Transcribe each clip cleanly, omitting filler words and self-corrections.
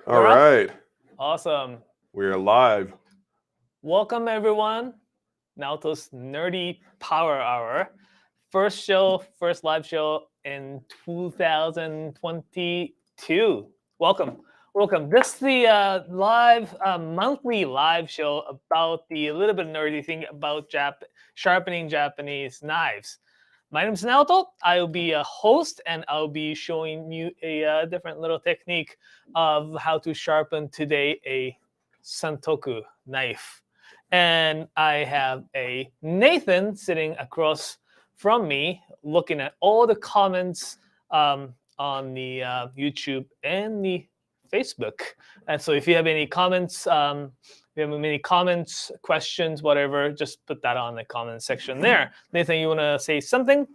All right. Awesome. We are live. Welcome, everyone. Naoto's Nerdy Power Hour. First live show in 2022. Welcome. This is the monthly live show about the little bit nerdy thing about sharpening Japanese knives. My name is Naoto. I will be a host, and I'll be showing you a different little technique of how to sharpen today a Santoku knife. And I have a Nathan sitting across from me, looking at all the comments on the YouTube and the Facebook. And so if you have any comments, questions, whatever, just put that on the comment section there. Nathan, you want to say something?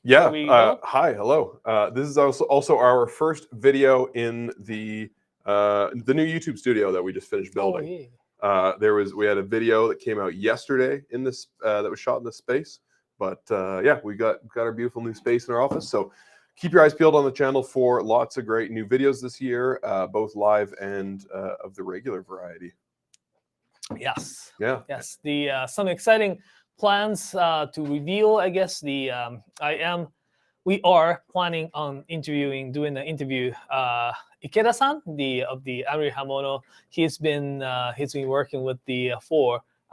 Yeah. Hi. Hello. This is also our first video in the new YouTube studio that we just finished building. Oh, yeah. We had a video that came out yesterday in this that was shot in this space. But yeah, we got our beautiful new space in our office. So keep your eyes peeled on the channel for lots of great new videos this year, both live and of the regular variety. Yes. Yeah. Yes. Some exciting plans to reveal. I guess we are planning on doing the interview. Ikeda-san, of the Amri Hamono, he's been working with the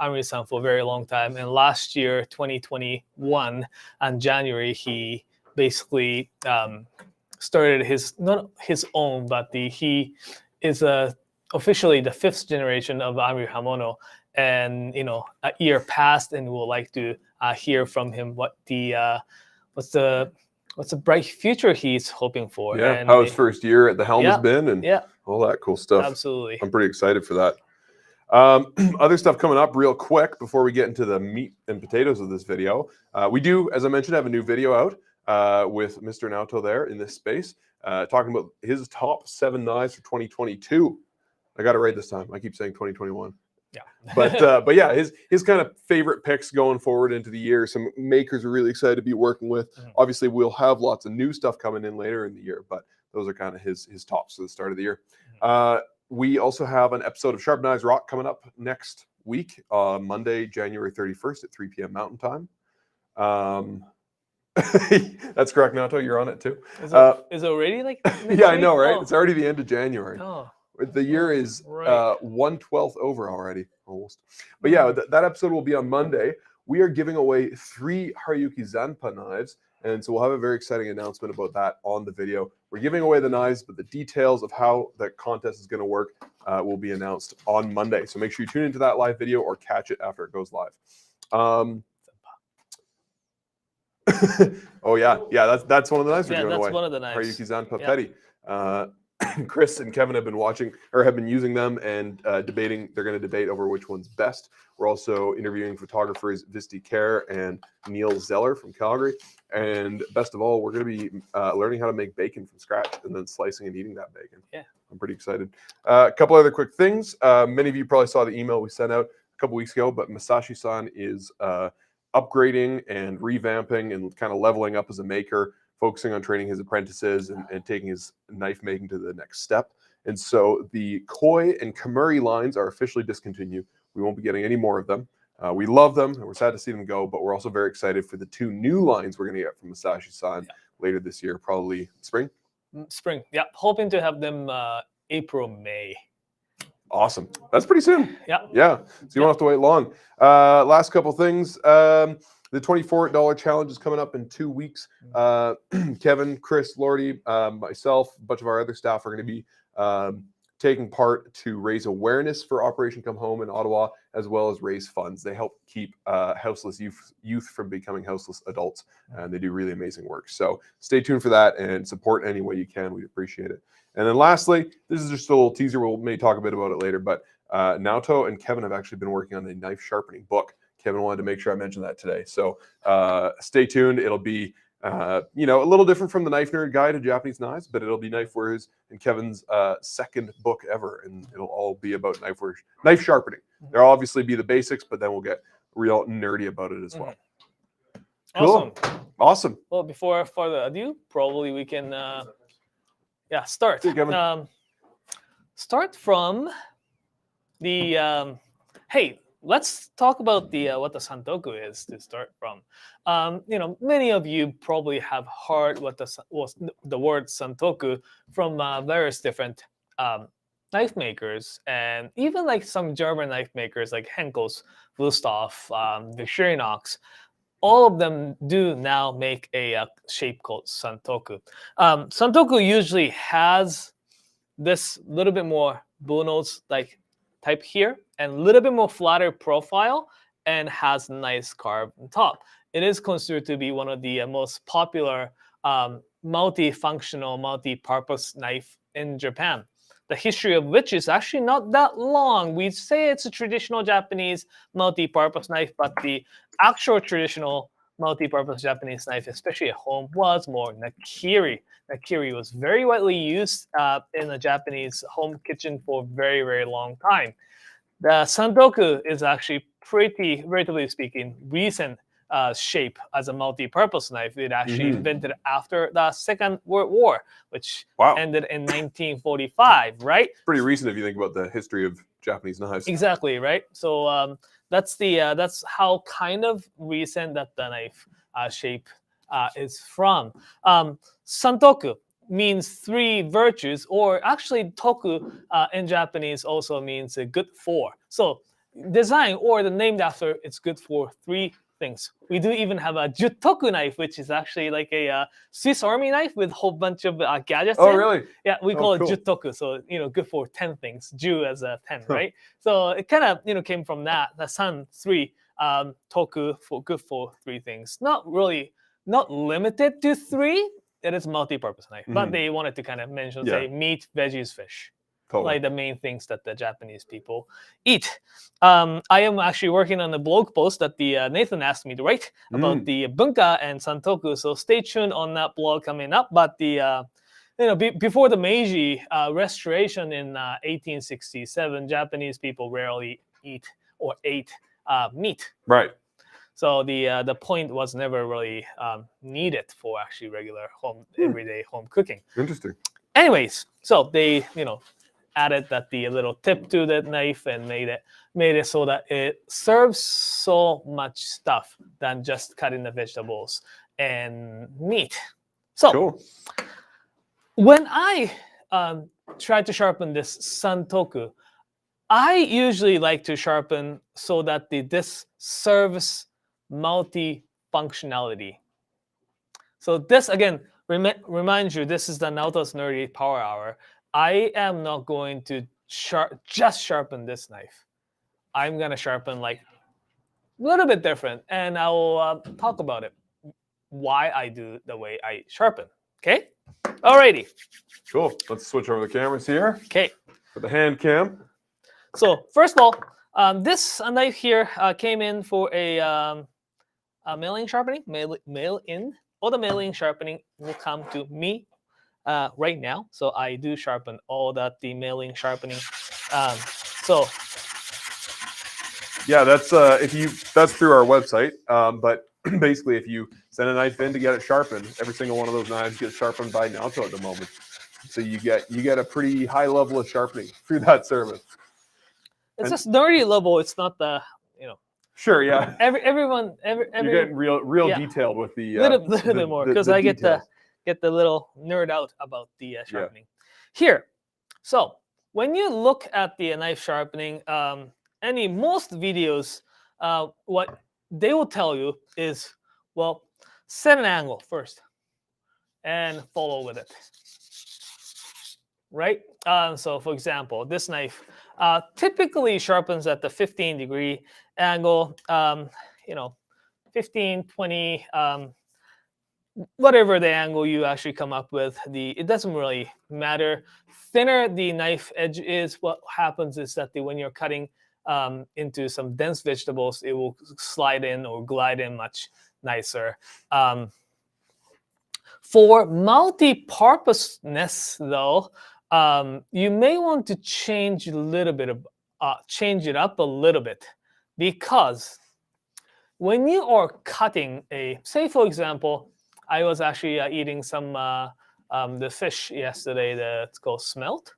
Amri-san for a very long time. And last year, 2021, in January, he basically started not his own, but he is officially the 5th generation of Amri Hamono. And a year passed, and we'll like to hear from him what's the bright future he's hoping for. Yeah, and how his first year at the helm has been, and all that cool stuff. Absolutely. I'm pretty excited for that. Other stuff coming up real quick before we get into the meat and potatoes of this video. We do, as I mentioned, have a new video out with Mr. Naoto there in this space, talking about his top 7 knives for 2022. I got it right this time. I keep saying 2021. Yeah. but yeah, his kind of favorite picks going forward into the year. Some makers are really excited to be working with. Mm-hmm. Obviously, we'll have lots of new stuff coming in later in the year, but those are kind of his tops for the start of the year. Mm-hmm. We also have an episode of Sharp Knives Rock coming up next week, Monday, January 31st at 3 p.m. Mountain Time. That's correct, Naoto. You're on it too. Is it already like? Yeah, I know, right? Oh. It's already the end of January. Oh. The year is right. 1/12 over already, almost. But yeah, that episode will be on Monday. We are giving away 3 Haryuki Zanpa knives, and so we'll have a very exciting announcement about that on the video. We're giving away the knives, but the details of how the contest is going to work will be announced on Monday. So make sure you tune into that live video or catch it after it goes live. Oh yeah, that's one of the knives we're giving away. One of the knives. Haryuki Zanpa Petty. Chris and Kevin have been watching or have been using them and debating. They're going to debate over which one's best. We're also interviewing photographers Visti Kerr and Neil Zeller from Calgary. And best of all, we're going to be learning how to make bacon from scratch and then slicing and eating that bacon. Yeah, I'm pretty excited. A couple other quick things. Many of you probably saw the email we sent out a couple weeks ago, but Masashi-san is upgrading and revamping and kind of leveling up as a maker, focusing on training his apprentices and taking his knife making to the next step. And so the Koi and Kamuri lines are officially discontinued. We won't be getting any more of them. We love them, and we're sad to see them go, but we're also very excited for the 2 new lines we're going to get from Masashi-san later this year, probably spring. Spring, yeah. Hoping to have them April, May. Awesome. That's pretty soon. Yeah. So you won't have to wait long. Last couple things. The $24 challenge is coming up in 2 weeks. Kevin, Chris, Lordy, myself, a bunch of our other staff are going to be taking part to raise awareness for Operation Come Home in Ottawa, as well as raise funds. They help keep houseless youth from becoming houseless adults, and they do really amazing work. So stay tuned for that and support any way you can. We'd appreciate it. And then lastly, this is just a little teaser. We may talk a bit about it later, but Naoto and Kevin have actually been working on a knife sharpening book. Kevin wanted to make sure I mentioned that today. So stay tuned. It'll be, a little different from the Knife Nerd Guide to Japanese Knives, but it'll be Knifewear's and Kevin's second book ever. And it'll all be about knife sharpening. There'll obviously be the basics, but then we'll get real nerdy about it as well. Cool. Awesome. Well, before further ado, probably we can start. Hey, Kevin. start from the hey, let's talk about the what the Santoku is to start from. Many of you probably have heard what the word Santoku from various different knife makers, and even like some German knife makers like Henkel's, Wulstaff, Victorinox. All of them do now make a shape called Santoku. Santoku usually has this little bit more bullnose like type here and a little bit more flatter profile and has nice carve on top. It is considered to be one of the most popular multifunctional, multi-purpose knife in Japan. The history of which is actually not that long. We say it's a traditional Japanese multi-purpose knife, but the actual traditional multi-purpose Japanese knife, especially at home, was more nakiri. Nakiri was very widely used in the Japanese home kitchen for a very, very long time. The Santoku is actually pretty, relatively speaking, recent shape as a multi-purpose knife. It actually invented after the Second World War, which ended in 1945, right? Pretty recent if you think about the history of Japanese knives. Exactly, right? So that's how kind of recent that the knife shape is from. Santoku means three virtues, or actually toku in Japanese also means good for. So design or the name after it's good for three things. We do even have a Juttoku knife, which is actually like a Swiss Army knife with a whole bunch of gadgets. Oh, really? Yeah, we call cool. it Juttoku. So good for 10 things. Ju as a 10, right? So it kind of came from that. The San 3, Toku for good for three things. Not limited to three. It is multi-purpose knife, but they wanted to kind of mention, say, meat, veggies, fish. Totally. Like the main things that the Japanese people eat. I am actually working on a blog post that the Nathan asked me to write about the bunka and Santoku. So stay tuned on that blog coming up. But the before the Meiji Restoration in 1867, Japanese people rarely eat or ate meat. Right. So the point was never really needed for actually regular everyday home cooking. Interesting. Anyways, so they added the little tip to the knife and made it so that it serves so much stuff than just cutting the vegetables and meat. So cool. When I try to sharpen this Santoku, I usually like to sharpen so that this serves multi-functionality. So this again reminds you, this is the Naoto's Nerdy Power Hour. I am not going to just sharpen this knife. I'm gonna sharpen like a little bit different, and I will talk about it, why I do the way I sharpen. Okay, alrighty. Cool. Let's switch over the cameras here. Okay. For the hand cam. So first of all, this knife here came in for a mailing sharpening, mail in. All the mailing sharpening will come to me right now. So I do sharpen all the mailing sharpening. So yeah, that's that's through our website. But basically, if you send a knife in to get it sharpened, every single one of those knives gets sharpened by Naoto at the moment. So you get a pretty high level of sharpening through that service. It's just nerdy level. It's not the Sure, yeah. Everyone, you're getting real detailed with the little bit more, because I get the little nerd out about the sharpening here. So when you look at the knife sharpening, most videos, what they will tell you is, well, set an angle first and follow with it. Right? So for example, this knife typically sharpens at the 15-degree angle, 15, 20, whatever the angle you actually come up with, it doesn't really matter. Thinner the knife edge is, what happens is that when you're cutting into some dense vegetables, it will slide in or glide in much nicer. For multi-purposeness, though, you may want to change it up a little bit, because when you are cutting say for example, I was actually eating some the fish yesterday that's called smelt.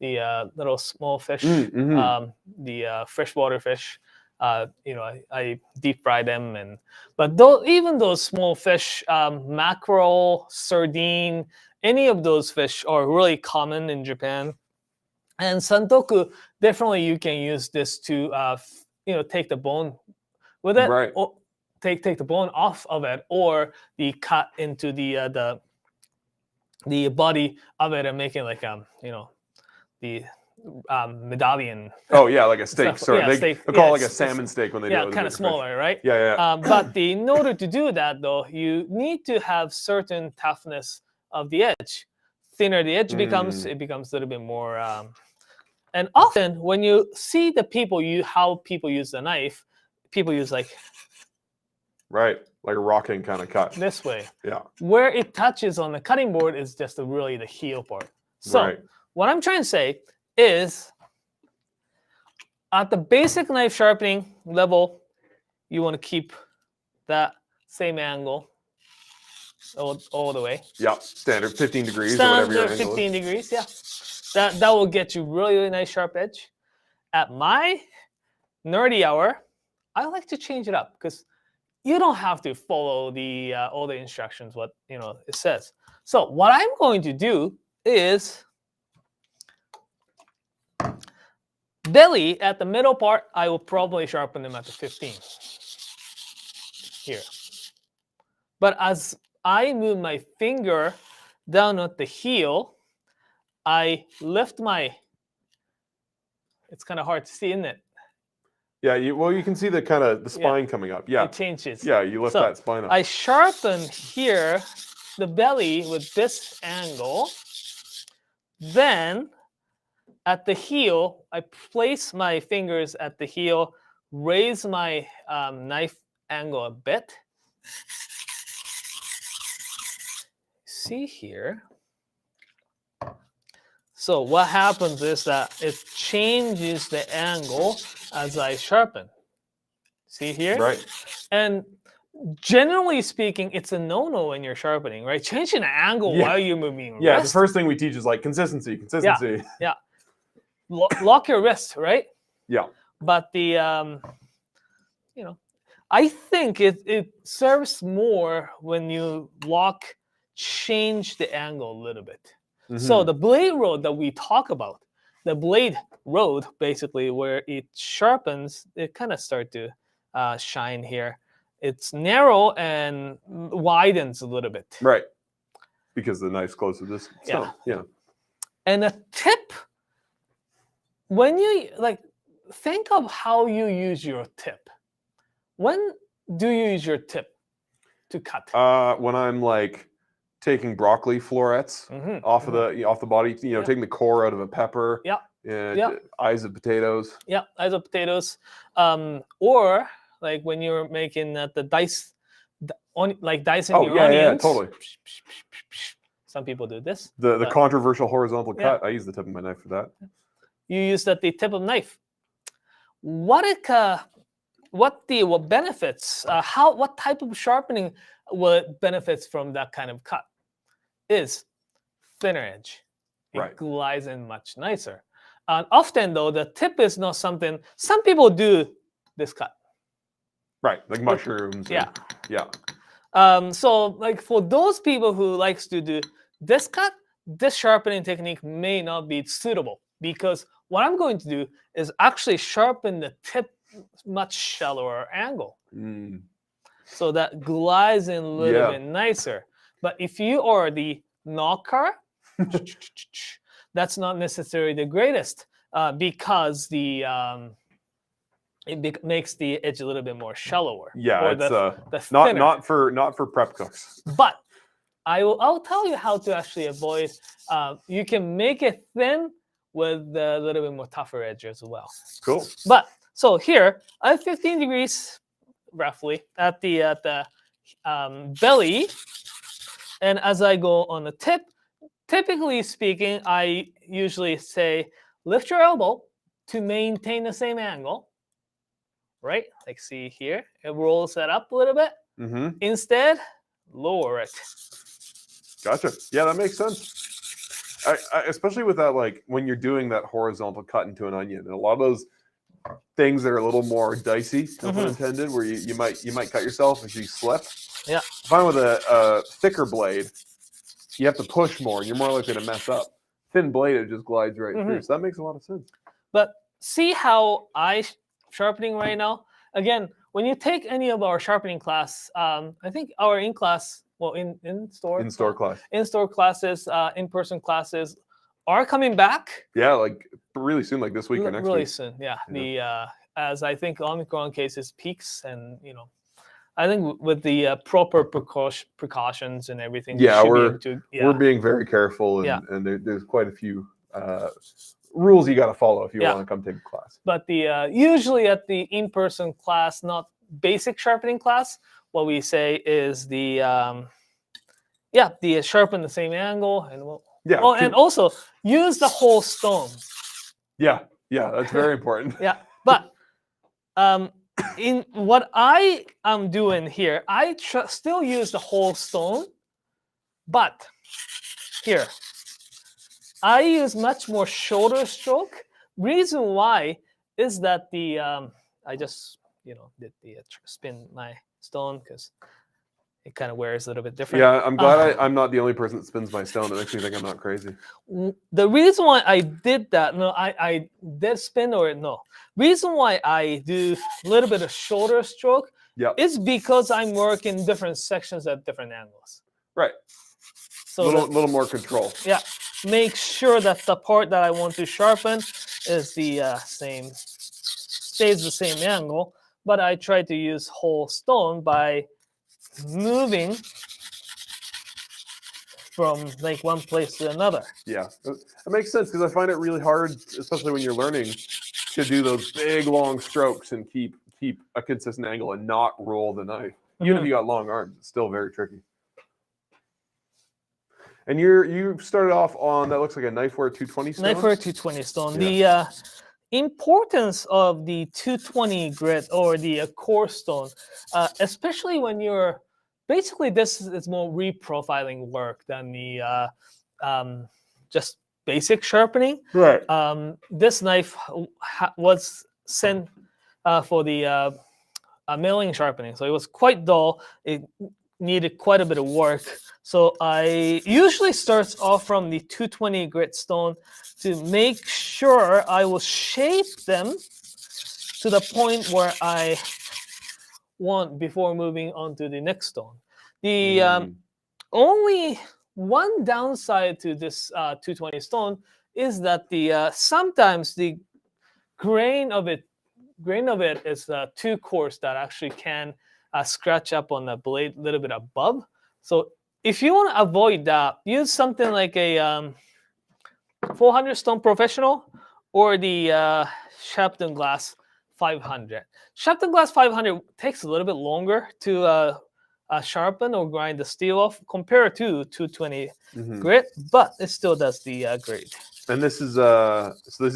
little small fish, the freshwater fish. I deep fry them, but even those small fish, mackerel, sardine, any of those fish are really common in Japan. And Santoku, definitely you can use this to take the bone with it, Right. or take the bone off of it, or the cut into the body of it and making like the medallion. Oh yeah, like a steak. Stuff. Sorry, Yeah, they steak. call it Yeah, like a salmon steak when they do it. Yeah, with kind the of bigger fish. smaller, right? Yeah. But in order to do that, though, you need to have certain toughness of the edge. Thinner the edge becomes, it becomes a little bit more. And often, when you see how people use the knife, people use like Right, like a rocking kind of cut. this way. Yeah. Where it touches on the cutting board is just really the heel part. So Right. what I'm trying to say is, at the basic knife sharpening level, you want to keep that same angle all the way. Yeah, standard 15 degrees or whatever your Standard angle 15 is. degrees, yeah. That will get you really nice sharp edge. At my nerdy hour, I like to change it up because you don't have to follow the all the instructions what it says. So what I'm going to do is belly at the middle part, I will probably sharpen them at the 15 here. But as I move my finger down at the heel, I lift my. It's kind of hard to see, isn't it? Yeah, you can see the kind of the spine coming up. Yeah. It changes. Yeah, you lift that spine up. I sharpen here the belly with this angle. Then at the heel, I place my fingers at the heel, raise my knife angle a bit. See here. So what happens is that it changes the angle as I sharpen. See here? Right. And generally speaking, it's a no-no when you're sharpening, right? Changing the angle while you're moving. Yeah, the first thing we teach is like consistency. Yeah. Lock your wrist, right? Yeah. But I think it serves more when you change the angle a little bit. So the blade road that we talk about, the blade road, basically where it sharpens, it kind of start to shine here. It's narrow and widens a little bit. Right. Because the knife's close to this stone. Yeah. And a tip, when you think of how you use your tip. When do you use your tip to cut? When I'm like taking broccoli florets off of the body, taking the core out of a pepper. Yeah. And eyes of potatoes. Yeah, eyes of potatoes. Or like when you're making the dice, dicing your onions. Yeah, totally. Some people do this. The controversial horizontal cut. I use the tip of my knife for that. You use the tip of knife. What benefits? What type of sharpening benefits from that kind of cut? Is thinner edge. It glides in much nicer. And often, though, the tip is not something. Some people do this cut. Right, like mushrooms. Yeah. So, like for those people who likes to do this cut, this sharpening technique may not be suitable because what I'm going to do is actually sharpen the tip much shallower angle. So that glides in a little bit nicer. But if you are the knocker, that's not necessarily the greatest because it makes the edge a little bit more shallower. Yeah, it's not for prep cooks. But I'll tell you how to actually avoid. You can make it thin with a little bit more tougher edge as well. Cool. But so here I have 15 degrees roughly at the belly, and as I go on the tip, typically speaking, I usually say lift your elbow to maintain the same angle. Right, like see here, it rolls that up a little bit. Instead, lower it. Gotcha. Yeah, that makes sense. Especially with that, like when you're doing that horizontal cut into an onion, and a lot of those things that are a little more dicey, no pun intended, where you might cut yourself if you slip. Yeah. I find with a thicker blade, you have to push more, and you're more likely to mess up. Thin blade, it just glides right through. So that makes a lot of sense. But see how sharpening right now? Again, when you take any of our sharpening class, I think our in-class, well, in-store classes, in-person classes are coming back. Yeah, like really soon, like this week or next week. Really soon, yeah. The as I think Omicron cases peaks, and I think with the proper precautions and everything. Yeah, we're being very careful, and there's quite a few rules you got to follow if you want to come take a class. But the usually at the in-person class, not basic sharpening class, what we say is the sharpen the same angle, and and also use the whole stone. Yeah, that's very important. Yeah, but in what I am doing here, I still use the whole stone, but here I use much more shorter stroke. Reason why is that the I just did the spin my stone because it kind of wears a little bit different. Yeah, I'm glad I'm not the only person that spins my stone. It makes me think I'm not crazy. The reason why I did that, I did spin or no. Reason why I do a little bit of shorter stroke is because I'm working different sections at different angles. Right. So a little more control. Yeah. Make sure that the part that I want to sharpen is the stays the same angle, but I try to use whole stone by moving from like one place to another. Yeah, it makes sense because I find it really hard, especially when you're learning, to do those big long strokes and keep a consistent angle and not roll the knife. Even if you got long arms, it's still very tricky. And you started off on that looks like a Knifewear 220 stone. Knifewear 220 stone. Yeah. The importance of the 220 grit or the core stone, especially when you're basically this is more reprofiling work than the just basic sharpening. Right. This knife was sent for the milling sharpening, so it was quite dull. It needed quite a bit of work. So I usually start off from the 220 grit stone to make sure I will shape them to the point where I want before moving on to the next stone. The only one downside to this 220 stone is that the sometimes the grain of it is too coarse that actually can scratch up on the blade a little bit above. So if you want to avoid that, use something like a 400 Stone Professional or the Sharpen Glass 500. Sharpen Glass 500 takes a little bit longer to sharpen or grind the steel off compared to 220 grit, but it still does the grade. And this is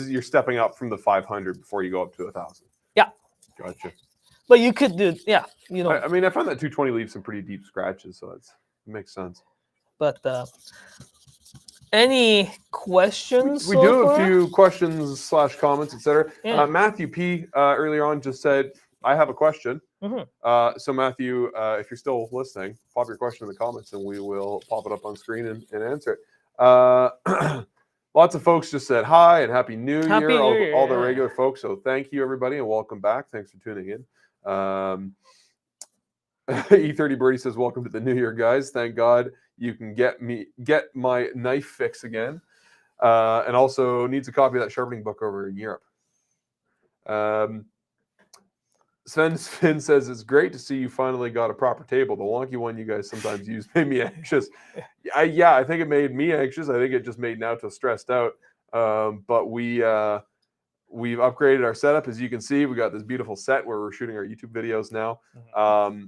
you're stepping up from the 500 before you go up to 1,000. Yeah. Gotcha. But you could do, I mean, I find that 220 leaves some pretty deep scratches, so it makes sense. But any questions? We do have a few questions / comments, etc. Yeah. Matthew P. Earlier on just said, "I have a question." So Matthew, if you're still listening, pop your question in the comments, and we will pop it up on screen and answer it. Lots of folks just said hi and Happy New Year, all the regular folks. So thank you, everybody, and welcome back. Thanks for tuning in. E30 Birdie says, welcome to the new year, guys. Thank God you can get my knife fix again. And also needs a copy of that sharpening book over in Europe. Sven says, it's great to see you finally got a proper table. The wonky one you guys sometimes use made me anxious. I think it made me anxious. I think it just made Naoto stressed out. But we've upgraded our setup. As you can see, we got this beautiful set where we're shooting our YouTube videos now.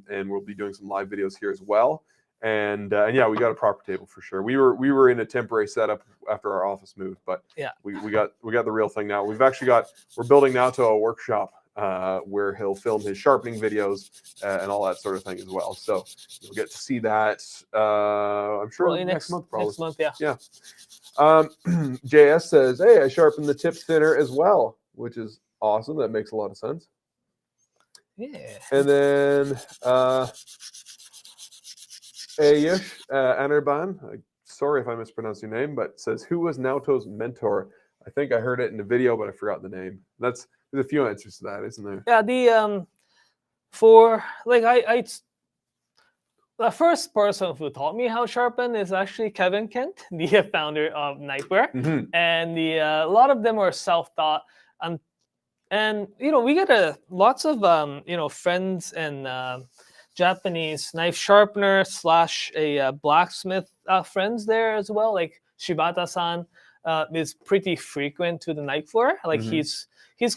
And we'll be doing some live videos here as well. And yeah, we got a proper table for sure. We were in a temporary setup after our office moved, but yeah, we got the real thing now. We're building Naoto a workshop where he'll film his sharpening videos and all that sort of thing as well. So you'll get to see that. I'm sure Well, next month, probably. Next month, yeah. Yeah. JS says, "Hey, I sharpened the tip thinner as well," which is awesome. That makes a lot of sense. Yeah. And then Ayush Anirban, sorry if I mispronounced your name, but says, "Who was Naoto's mentor?" I think I heard it in the video, but I forgot the name. There's a few answers to that, isn't there? Yeah, the for like the first person who taught me how to sharpen is actually Kevin Kent, the founder of Knifewear, and a lot of them are self-taught, and we get lots of friends and Japanese knife sharpener / a blacksmith friends there as well. Like Shibata-san is pretty frequent to the Knifewear. Like he's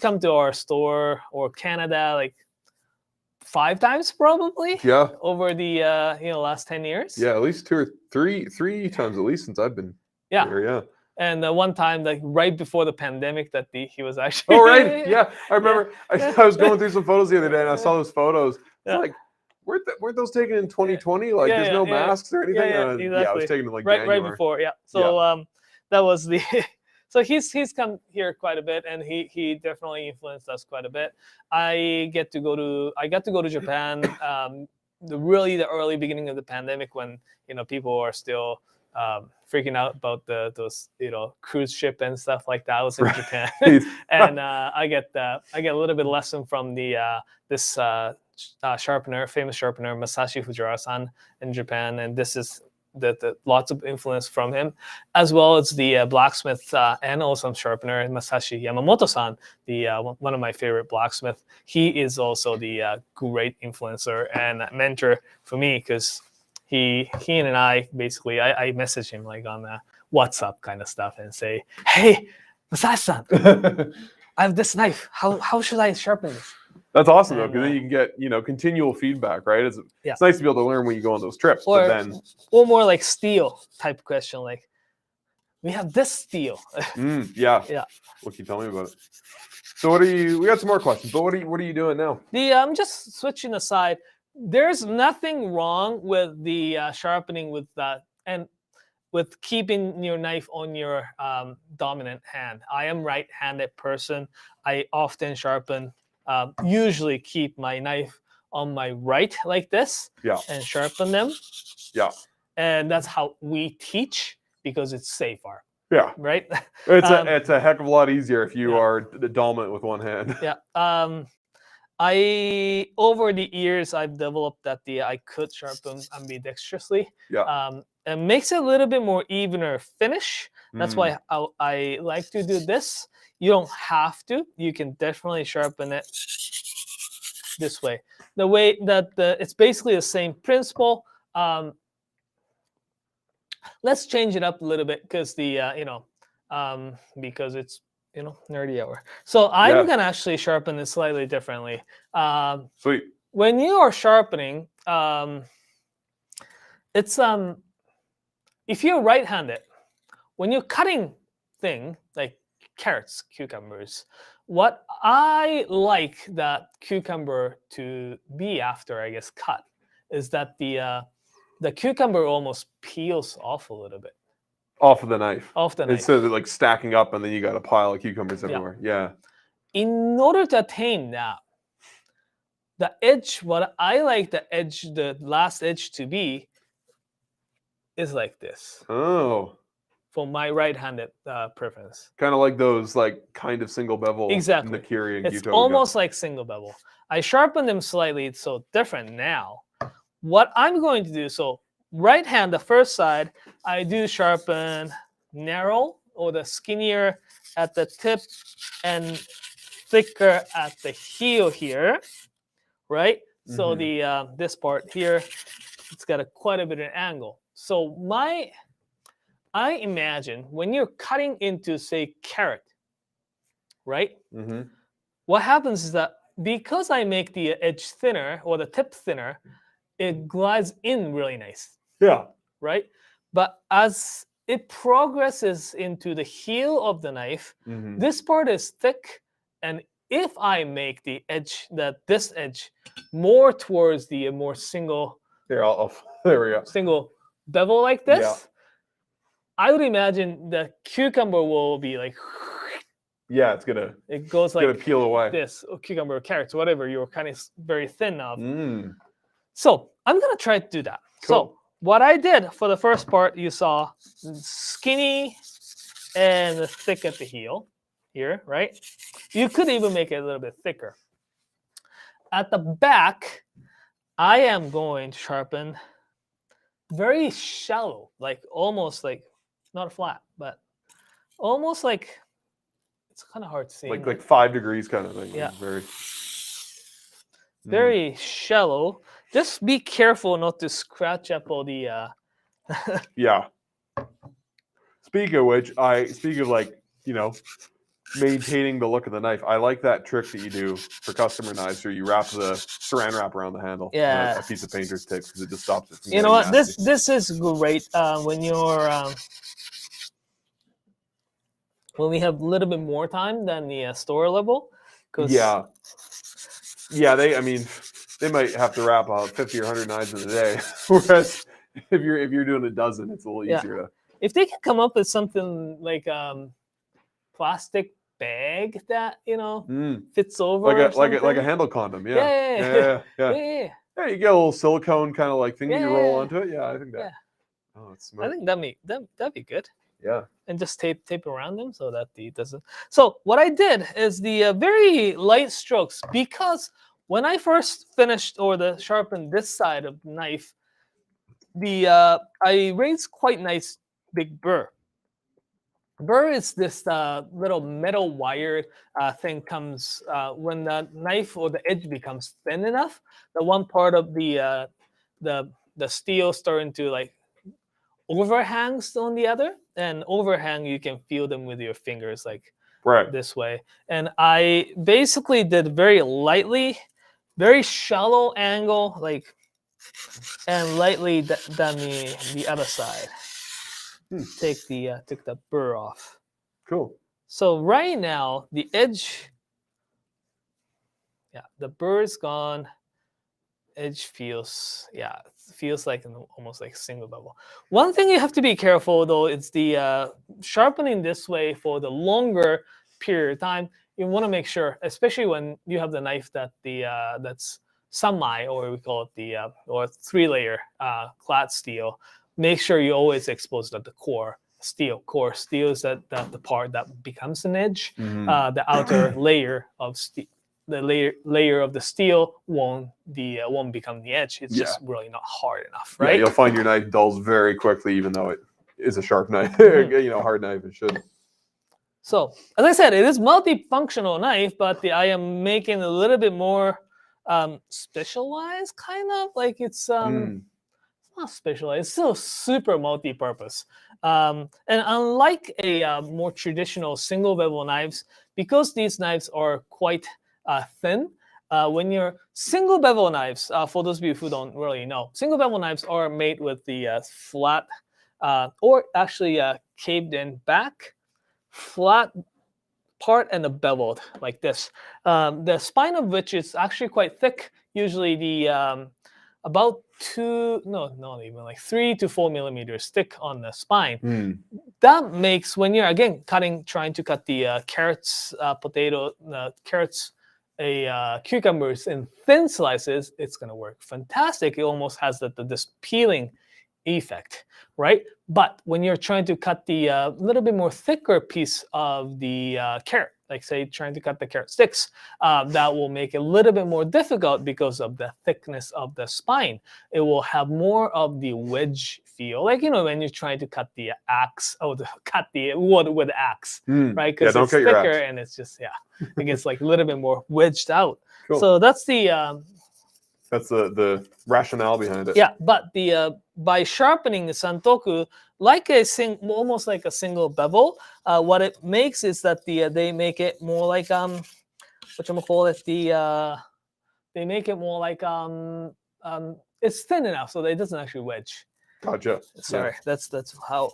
come to our store or Canada like 5 times probably. Yeah. Over the last 10 years. Yeah, at least 2 or 3 times at least since I've been here. Yeah. And one time, like right before the pandemic, that he was actually. Oh right, yeah. I remember. I was going through some photos the other day, and I saw those photos. It's like, weren't those taken in 2020? Like, there's no masks or anything. Exactly. Yeah, I was taken in like January. Right before. Yeah. So that was the. So he's come here quite a bit, and he definitely influenced us quite a bit. I got to go to Japan. The early beginning of the pandemic, when people are still freaking out about those cruise ship and stuff like that. I was in Japan, and I get a little bit lesson from this famous sharpener Masashi Fujiwara-san in Japan, and this is the lots of influence from him, as well as the blacksmith and also sharpener Masashi Yamamoto-san, one of my favorite blacksmith. He is also the great influencer and mentor for me, because he and I basically I message him like on WhatsApp kind of stuff and say, "Hey, Masashi-san, I have this knife. How should I sharpen this?" That's awesome though, because then you can get continual feedback, right? It's nice to be able to learn when you go on those trips. Or more like steel type question, like, we have this steel. Yeah. What can you tell me about it? So we got some more questions, but what are you doing now? I'm just switching aside. There's nothing wrong with the sharpening with that and with keeping your knife on your dominant hand. I am right-handed person. I often sharpen. Usually keep my knife on my right like this and sharpen them. Yeah. And that's how we teach, because it's safer. Yeah. Right? It's a heck of a lot easier if you are dominant with one hand. Yeah. Over the years, I've developed that I could sharpen ambidextrously. Yeah. It makes it a little bit more evener finish. That's why I like to do this. You don't have to. You can definitely sharpen it this way. The way that it's basically the same principle. Let's change it up a little bit, because because it's nerdy hour. So I'm gonna actually sharpen it slightly differently. Sweet. When you are sharpening, it's if you're right-handed, when you're cutting thing like carrots, cucumbers, what I like that cucumber to be after, I guess, cut, is that the cucumber almost peels off a little bit. Off of the knife. Off the knife. Instead of like stacking up and then you got a pile of cucumbers everywhere. Yeah. In order to attain that, the edge, what I like the last edge to be, is like this. Oh. For my right-handed preference. Kind of like those kind of single bevel. Exactly. Nakiri and it's Gyuto almost like single bevel. I sharpen them slightly. It's so different now. What I'm going to do, so right hand, the first side, I do sharpen narrow, or the skinnier at the tip and thicker at the heel here, right? So the this part here, it's got quite a bit of angle. So I imagine when you're cutting into, say, carrot, right? What happens is that because I make the edge thinner or the tip thinner, it glides in really nice. Yeah. Right? But as it progresses into the heel of the knife, this part is thick and if I make the edge, this edge, more towards the more single Here, there we go. single bevel like this, Yeah. I would imagine the cucumber will be like Yeah, it's gonna it goes gonna like peel away. this, or cucumber, or carrots, whatever you're kind of very thin of. Mm. So I'm gonna try to do that. Cool. So what I did for the first part, you saw skinny and thick at the heel here, right? You could even make it a little bit thicker. At the back, I am going to sharpen very shallow, like almost like not flat, but almost like it's kind of hard to see. Like 5 degrees kind of thing. Yeah. Very. Very shallow. Just be careful not to scratch up all the. Yeah. Speaking of which, like, you know, maintaining the look of the knife. I like that trick that you do for customer knives, where you wrap the saran wrap around the handle. Yeah. And a piece of painter's tape, because it just stops it from You know getting what? nasty. This is great when you're when we have a little bit more time than the store level. Yeah. They might have to wrap 50 or 100 knives in a day, whereas if you're doing a dozen, it's a little easier to. If they can come up with something like plastic bag that fits over, like a handle condom. Yeah. Yeah. Yeah, you get a little silicone kind of like thing you roll Yeah. onto it. Yeah, I think that. Yeah. Oh, it's smart. I think that'd be good. Yeah. And just tape around them so that the doesn't. So what I did is the very light strokes, because when I first finished or sharpened this side of the knife, I raised quite nice big burr. Burr is this little metal wire thing comes when the knife or the edge becomes thin enough. The one part of the steel starting to like overhangs on the other, and overhang you can feel them with your fingers like this way. And I basically did very lightly, very shallow angle, like, and lightly down the other side. Take the burr off. Cool. So right now the edge, the burr is gone. Edge feels like almost like single bevel. One thing you have to be careful though is the sharpening this way for the longer period of time. You want to make sure, especially when you have the knife that's semi, or we call it or 3-layer clad steel. Make sure you always expose the core steel. Core steel is that the part that becomes an edge. The outer layer of steel. The layer of the steel won't become the edge. It's just really not hard enough, right? Yeah, you'll find your knife dulls very quickly, even though it is a sharp knife. Hard knife, it should. So, as I said, it is multifunctional knife, but I am making a little bit more specialized, kind of like it's not specialized. It's still super multi-purpose. And unlike a more traditional single bevel knives, because these knives are quite thin. When you're single bevel knives, for those of you who don't really know, single bevel knives are made with the flat or actually caved in back, flat part, and the beveled like this. The spine of which is actually quite thick, usually the about 3 to 4 millimeters thick on the spine. That makes, when you're again trying to cut the carrots, carrots, cucumbers in thin slices, it's going to work fantastic. It almost has this peeling effect, right? But when you're trying to cut the little bit more thicker piece of the carrot, like say trying to cut the carrot sticks, that will make it a little bit more difficult because of the thickness of the spine. It will have more of the wedge feel, like when you're trying to cut the axe, cut the wood with the axe, right? Because it's thicker and it's just it gets like a little bit more wedged out. Cool. So that's the rationale behind it. Yeah, but by sharpening the Santoku like almost like a single bevel, what it makes is that they make it more like whatchamacallit, they make it more like it's thin enough so that it doesn't actually wedge. Gotcha. Sorry, that's how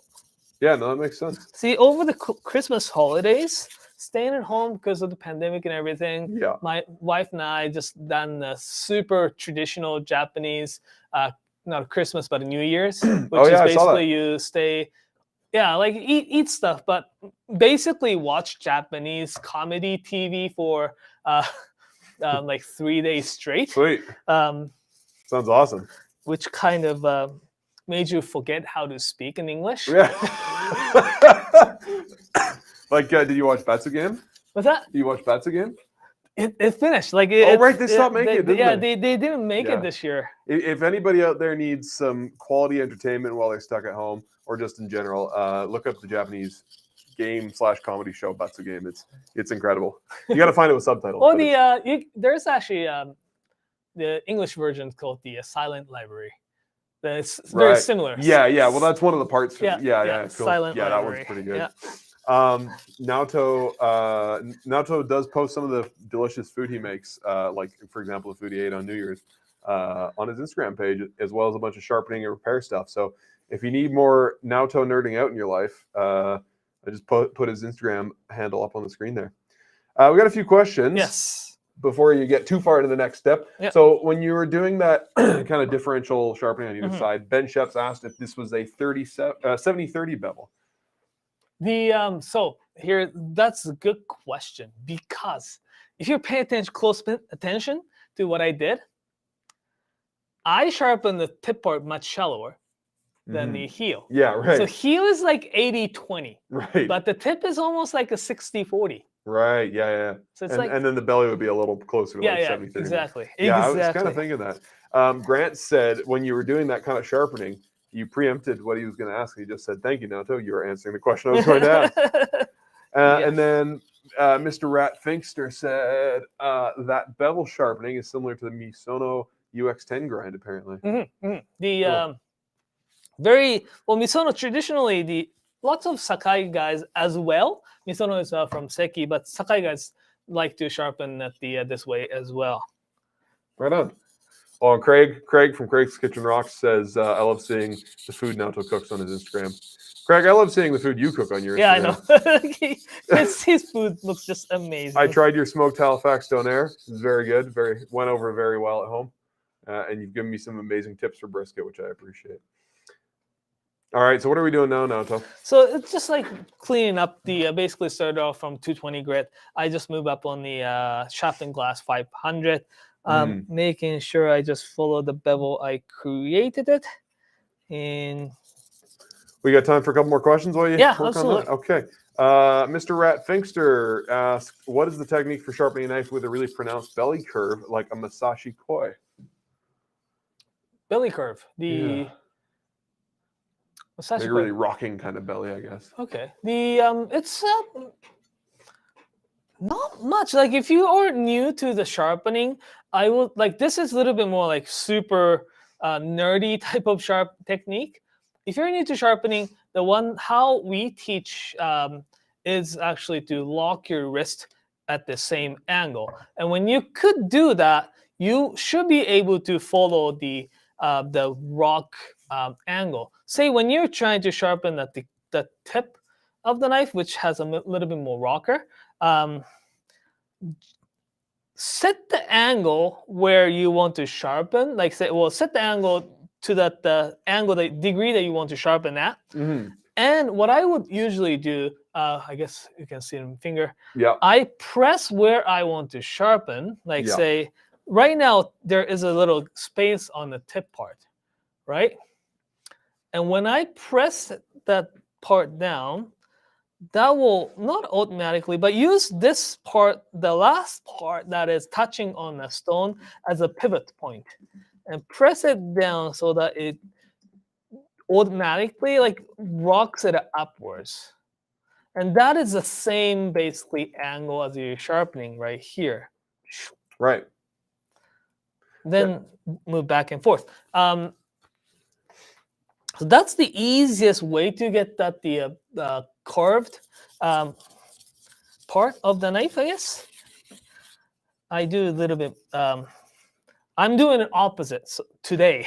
Yeah, no, that makes sense. See, over the Christmas holidays, staying at home because of the pandemic and everything, Yeah. my wife and I just done the super traditional Japanese, not Christmas, but New Year's, which Oh, yeah, is I saw that. basically you stay, like eat stuff, but basically watch Japanese comedy TV for like 3 days straight, Sweet. um, Sounds awesome. which kind of made you forget how to speak in English. Yeah. Like, did you watch Bats again? What's that? Did you watch Bats again? It finished. Like Oh, right, they stopped making it, didn't yeah, they? they didn't make Yeah. it this year. If anybody out there needs some quality entertainment while they're stuck at home, or just in general, look up the Japanese game/comedy show Bats Game. It's incredible. You got to find it with subtitles. Oh, but it's- there's actually the English version called the Silent Library. It's very Right. similar. Yeah. Well, that's one of the parts. Yeah, It's cool. Silent Yeah, that Library. one's pretty good. Yeah. Naoto does post some of the delicious food he makes, like for example the food he ate on New Year's, on his Instagram page, as well as a bunch of sharpening and repair stuff. So if you need more Naoto nerding out in your life, I just put his Instagram handle up on the screen there. We got a few questions. Yes. Before you get too far into the next step. Yep. So when you were doing that kind of differential sharpening on either Mhm. side, Ben Sheps asked if this was a 70-30 bevel. So here, that's a good question, because if you pay close attention to what I did, I sharpened the tip part much shallower than the heel. Yeah, right. So heel is like 80-20, Right. but the tip is almost like a 60-40. Right. Yeah. So it's And then the belly would be a little closer to like 70-30. exactly. Yeah, I exactly. was kind of thinking that. Grant said when you were doing that kind of sharpening, you preempted what he was going to ask. He just said, "Thank you, Naoto. You were answering the question I was going to ask." Yes. And then Mr. Rat Finkster said that bevel sharpening is similar to the Misono UX10 grind, apparently. The very well, Misono traditionally, lots of Sakai guys as well. Misono is from Seki, but Sakai guys like to sharpen at the this way as well. Right on. Oh, and Craig from Craig's Kitchen Rocks says, "I love seeing the food Naoto cooks on his Instagram." Craig, I love seeing the food you cook on your Instagram. Yeah, I know. his food looks just amazing. I tried your smoked Halifax donair. It's very good. Went over very well at home. And you've given me some amazing tips for brisket, which I appreciate. All right, so what are we doing now, Naoto? So it's just like cleaning up the, basically started off from 220 grit. I just moved up on the Sharpen Glass 500, making sure I just follow the bevel I created it. And we got time for a couple more questions while you work absolutely. on that? Okay. Mr. Rat Finkster asked, what is the technique for sharpening a knife with a really pronounced belly curve like a Masashi Koi? Belly curve. Like a really rocking kind of belly, I guess. Okay. It's not much. Like if you are new to the sharpening, I would like this is a little bit more like super nerdy type of sharp technique. If you're new to sharpening, how we teach is actually to lock your wrist at the same angle. And when you could do that, you should be able to follow the rock angle. Say when you're trying to sharpen at the tip of the knife, which has a little bit more rocker, set the angle where you want to sharpen. Like set the angle to the angle, the degree that you want to sharpen at. And what I would usually do, I guess you can see in my finger. Yeah. I press where I want to sharpen. Like say, right now there is a little space on the tip part, right? And when I press that part down, that will not automatically, but use this part, the last part that is touching on the stone, as a pivot point, and press it down so that it automatically like rocks it upwards. And that is the same basically angle as you're sharpening right here. Right. Then move back and forth. So that's the easiest way to get that the curved part of the knife, I guess. I do a little bit. I'm doing it opposite today.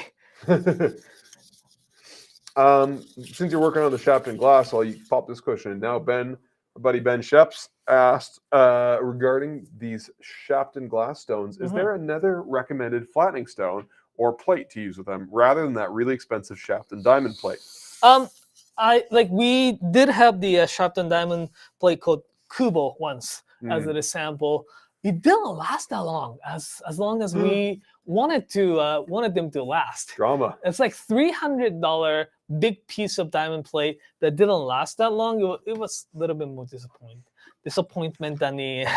Since you're working on the Sharpen glass, I'll pop this question in now. Ben, our buddy Ben Sheps asked regarding these Sharpen glass stones, is there another recommended flattening stone or plate to use with them rather than that really expensive Sharpen diamond plate? We did have the Sharpen diamond plate called Kubo once as an example. It didn't last that long, as long as we wanted them to last. Drama. It's like $300 big piece of diamond plate that didn't last that long. It was a little bit more disappointment than the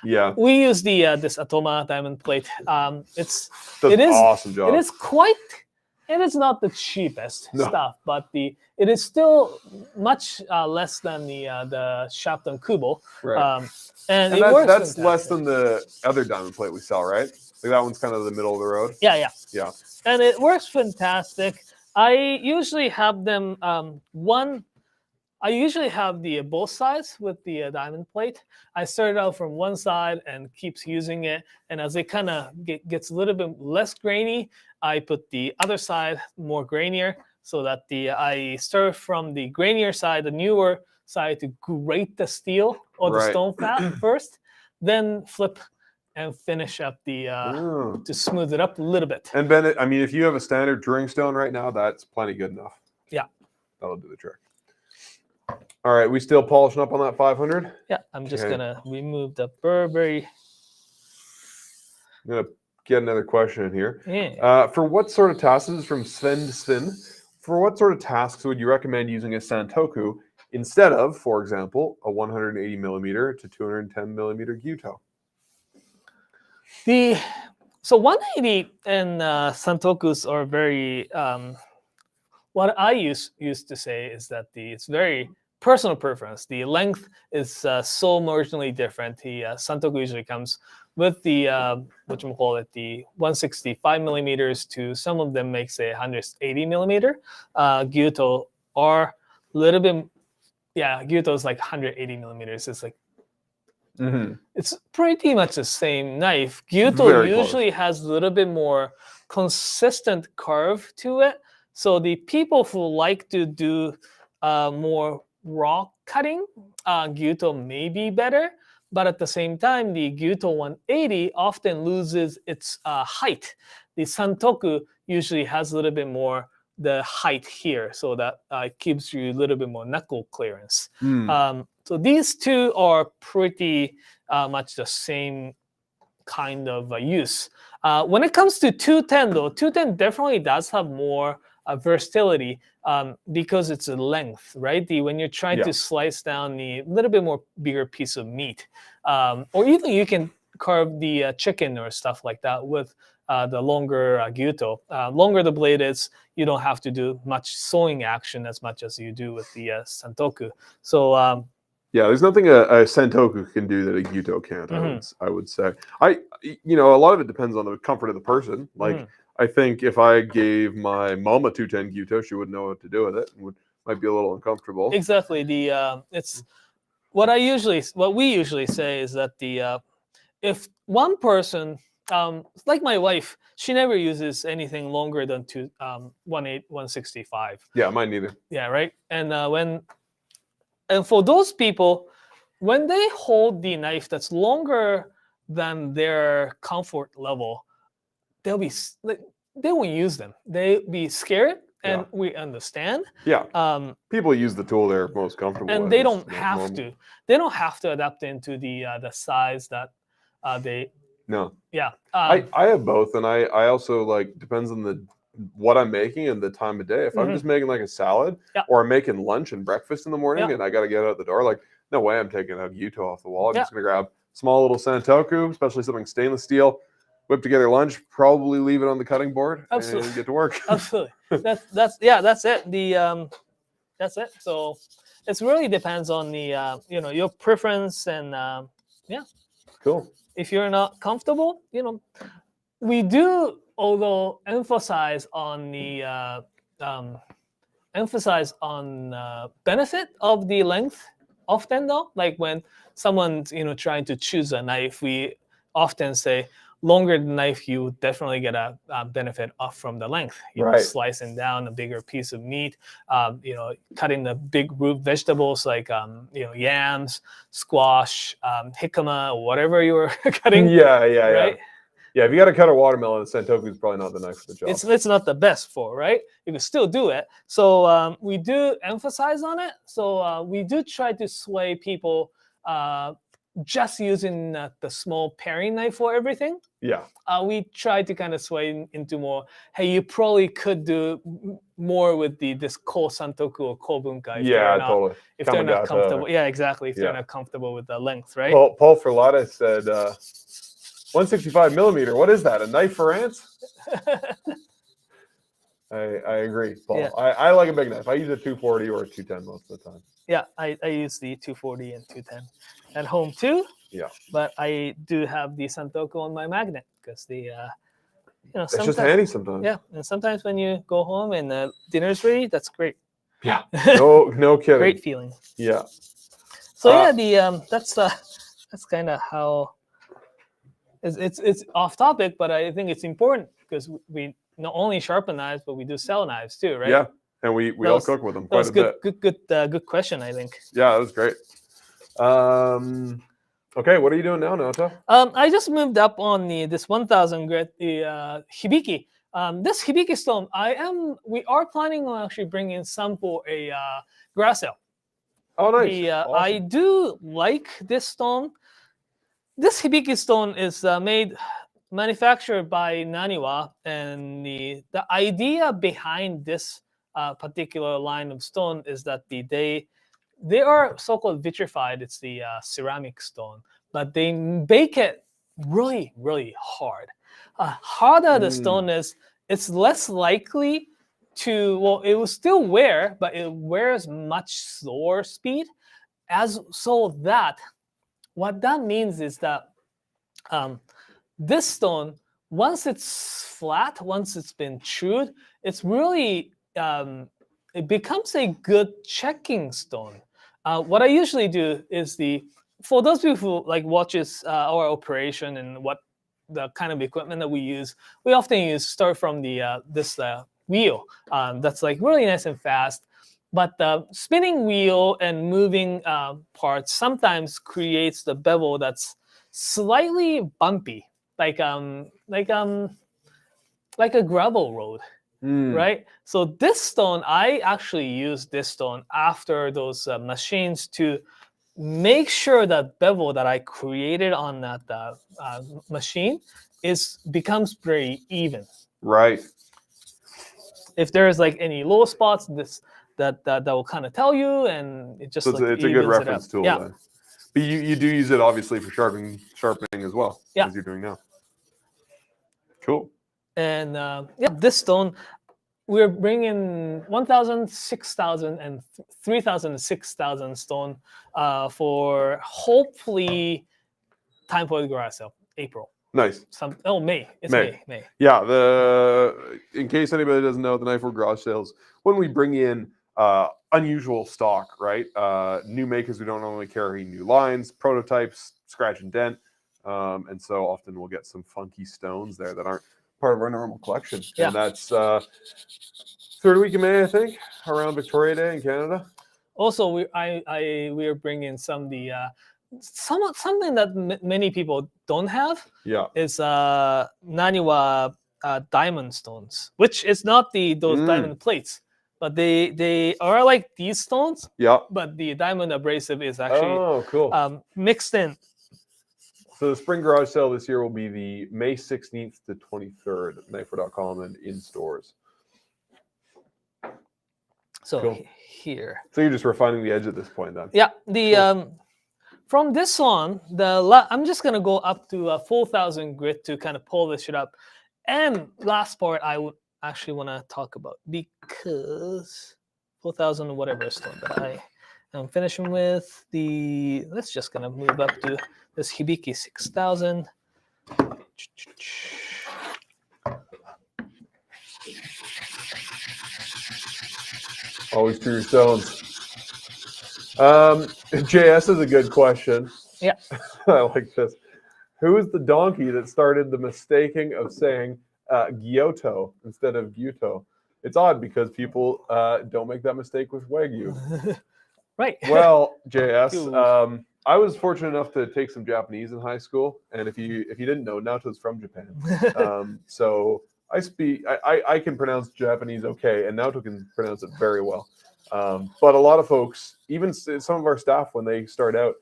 Yeah. We use the this Atoma diamond plate. It is awesome job. It is not the cheapest stuff, but it is still much less than the Sharpen Kubo. Right. And that's less than the other diamond plate we sell, right? Like that one's kind of the middle of the road. Yeah. And it works fantastic. I usually have them I usually have the both sides with the diamond plate. I started out from one side and keeps using it, and as it kind of gets a little bit less grainy, I put the other side more grainier, so that I start from the grainier side, the newer side, to grate the steel or the stone fat first, then flip and finish up to smooth it up a little bit. And Ben, I mean, if you have a standard drilling stone right now, that's plenty good enough. Yeah, that'll do the trick. All right, we still polishing up on that 500? Yeah, I'm just gonna remove the Burberry. I'm gonna get another question in here. Yeah. For what sort of tasks, this is from Sven, for what sort of tasks would you recommend using a Santoku instead of, for example, a 180 millimeter to 210 millimeter Gyuto? So 180 and Santokus are very. What I used to say is that it's very personal preference. The length is so marginally different. The Santoku usually comes with the the 165 millimeters to some of them make say 180 millimeter. Gyuto are a little bit, Gyuto is like 180 millimeters. It's like it's pretty much the same knife. Gyuto usually has a little bit more consistent curve to it. So the people who like to do more raw cutting, Gyuto may be better, but at the same time, the Gyuto 180 often loses its height. The Santoku usually has a little bit more the height here, so that gives you a little bit more knuckle clearance. So these two are pretty much the same kind of use. When it comes to 210, though, 210 definitely does have more versatility because it's a length, right? When you're trying to slice down the little bit more bigger piece of meat, or even you can carve the chicken or stuff like that with the longer gyuto. Longer the blade is, you don't have to do much sewing action as much as you do with the Santoku. So there's nothing a Santoku can do that a gyuto can't. I would say. A lot of it depends on the comfort of the person. Like. I think if I gave my mom a 210 gyuto, she wouldn't know what to do with it. Might be a little uncomfortable. Exactly. It's what we usually say is that if one person, like my wife, she never uses anything longer than 165. Yeah, mine neither. Yeah, right. And for those people, when they hold the knife that's longer than their comfort level, they won't use them. They'll be scared, and we understand. Yeah. People use the tool they're most comfortable with. And they don't have to. They don't have to adapt into the size that they. No. Yeah. I have both, and I also depends on what I'm making and the time of day. If I'm just making like a salad, or I'm making lunch and breakfast in the morning, and I got to get out the door, no way I'm taking a gyuto off the wall. I'm just gonna grab small little Santoku, especially something stainless steel. Whip together lunch, probably leave it on the cutting board, and get to work. Absolutely. That's it. That's it. So it really depends on your preference and Cool. If you're not comfortable, we do although emphasize on the benefit of the length often though. Like when someone's trying to choose a knife, we often say, longer the knife, you definitely get a benefit off from the length. You know, Right. slicing down a bigger piece of meat, you know, cutting the big root vegetables like you know, yams, squash, jicama, whatever you were cutting. Yeah, yeah, right? yeah. Yeah, if you got to cut a watermelon, Santoku is probably not the knife for the job. It's not the best for, right? You can still do it. So we do emphasize on it. So we do try to sway people just using the small paring knife for everything. Yeah. We try to kind of sway into more, hey, you probably could do more with this Ko Santoku or Ko Bunka if Yeah, they're not, totally. if they're not Kamagata. comfortable. Yeah, exactly. If Yeah. they're not comfortable with the length, right? Paul Ferlata said 165 millimeter. What is that? A knife for ants? I agree, Paul. Yeah. I like a big knife. I use a 240 or a 210 most of the time. Yeah, I use the 240 and 210 at home too. Yeah. But I do have the Santoku on my magnet because the, you know, It's just handy sometimes. Yeah, and sometimes when you go home and dinner's ready, that's great. Yeah. No kidding. Great feeling. Yeah. So yeah, the that's kind of how it's off topic, but I think it's important because we not only sharpen knives, but we do sell knives too, right? Yeah. And we all cook with them quite a bit. Good question, I think. Yeah, that was great. Okay, what are you doing now, Naoto? I just moved up on this 1000 grit, the Hibiki. This Hibiki stone, we are planning on actually bringing some for a grass sale. Oh, nice. Awesome. I do like this stone. This Hibiki stone is manufactured by Naniwa, and the idea behind this particular line of stone is that they are so-called vitrified. It's the ceramic stone, but they bake it really, really hard. Harder the stone is, it's less likely to, well, it will still wear, but it wears much slower speed. What that means is that this stone, once it's flat, once it's been chewed, it's really, it becomes a good checking stone. What I usually do is for those people who like watches our operation and what the kind of equipment that we use, we often start from this wheel that's like really nice and fast. But the spinning wheel and moving parts sometimes creates the bevel that's slightly bumpy, like a gravel road. Right? So this stone, I actually use this stone after those machines to make sure that bevel that I created on that machine becomes very even. Right. If there's like any low spots, that will kind of tell you, and it just so it's a good reference tool. Yeah. Then. But you do use it obviously for sharpening as well, as you're doing now. Cool. And this stone, we're bringing 1,000, 6,000, and 3,000 and 6,000 stone for hopefully time for the garage sale, April. Nice. May. It's May. Yeah. In case anybody doesn't know, the Knifewear garage sales, when we bring in unusual stock, right? New makers who don't normally carry new lines, prototypes, scratch and dent, and so often we'll get some funky stones there that aren't part of our normal collection. Yeah. And that's third week of May, I think, around Victoria Day in Canada. Also, we are bringing something that many people don't have. Yeah. Is Naniwa diamond stones, which is not those diamond plates, but they are like these stones. Yeah. But the diamond abrasive is actually cool. Mixed in. So the spring garage sale this year will be the May 16th to 23rd at knifewear.com and in stores. So cool. Here. So you're just refining the edge at this point then. Yeah. Cool. From this on, I'm just gonna go up to 4,000 grit to kind of pull this shit up. And last part I would actually want to talk about, because 4,000 whatever stone that I am finishing with, let's just gonna move up to this Hibiki 6,000. Always to your stones. JS is a good question. Yeah. I like this. Who is the donkey that started the mistaking of saying Gyoto instead of Gyuto? It's odd because people don't make that mistake with Wagyu. Right. Well, JS, Cool. I was fortunate enough to take some Japanese in high school, and if you didn't know, Naoto's from Japan. So I can pronounce Japanese okay, and Naoto can pronounce it very well. But a lot of folks, even some of our staff, when they start out,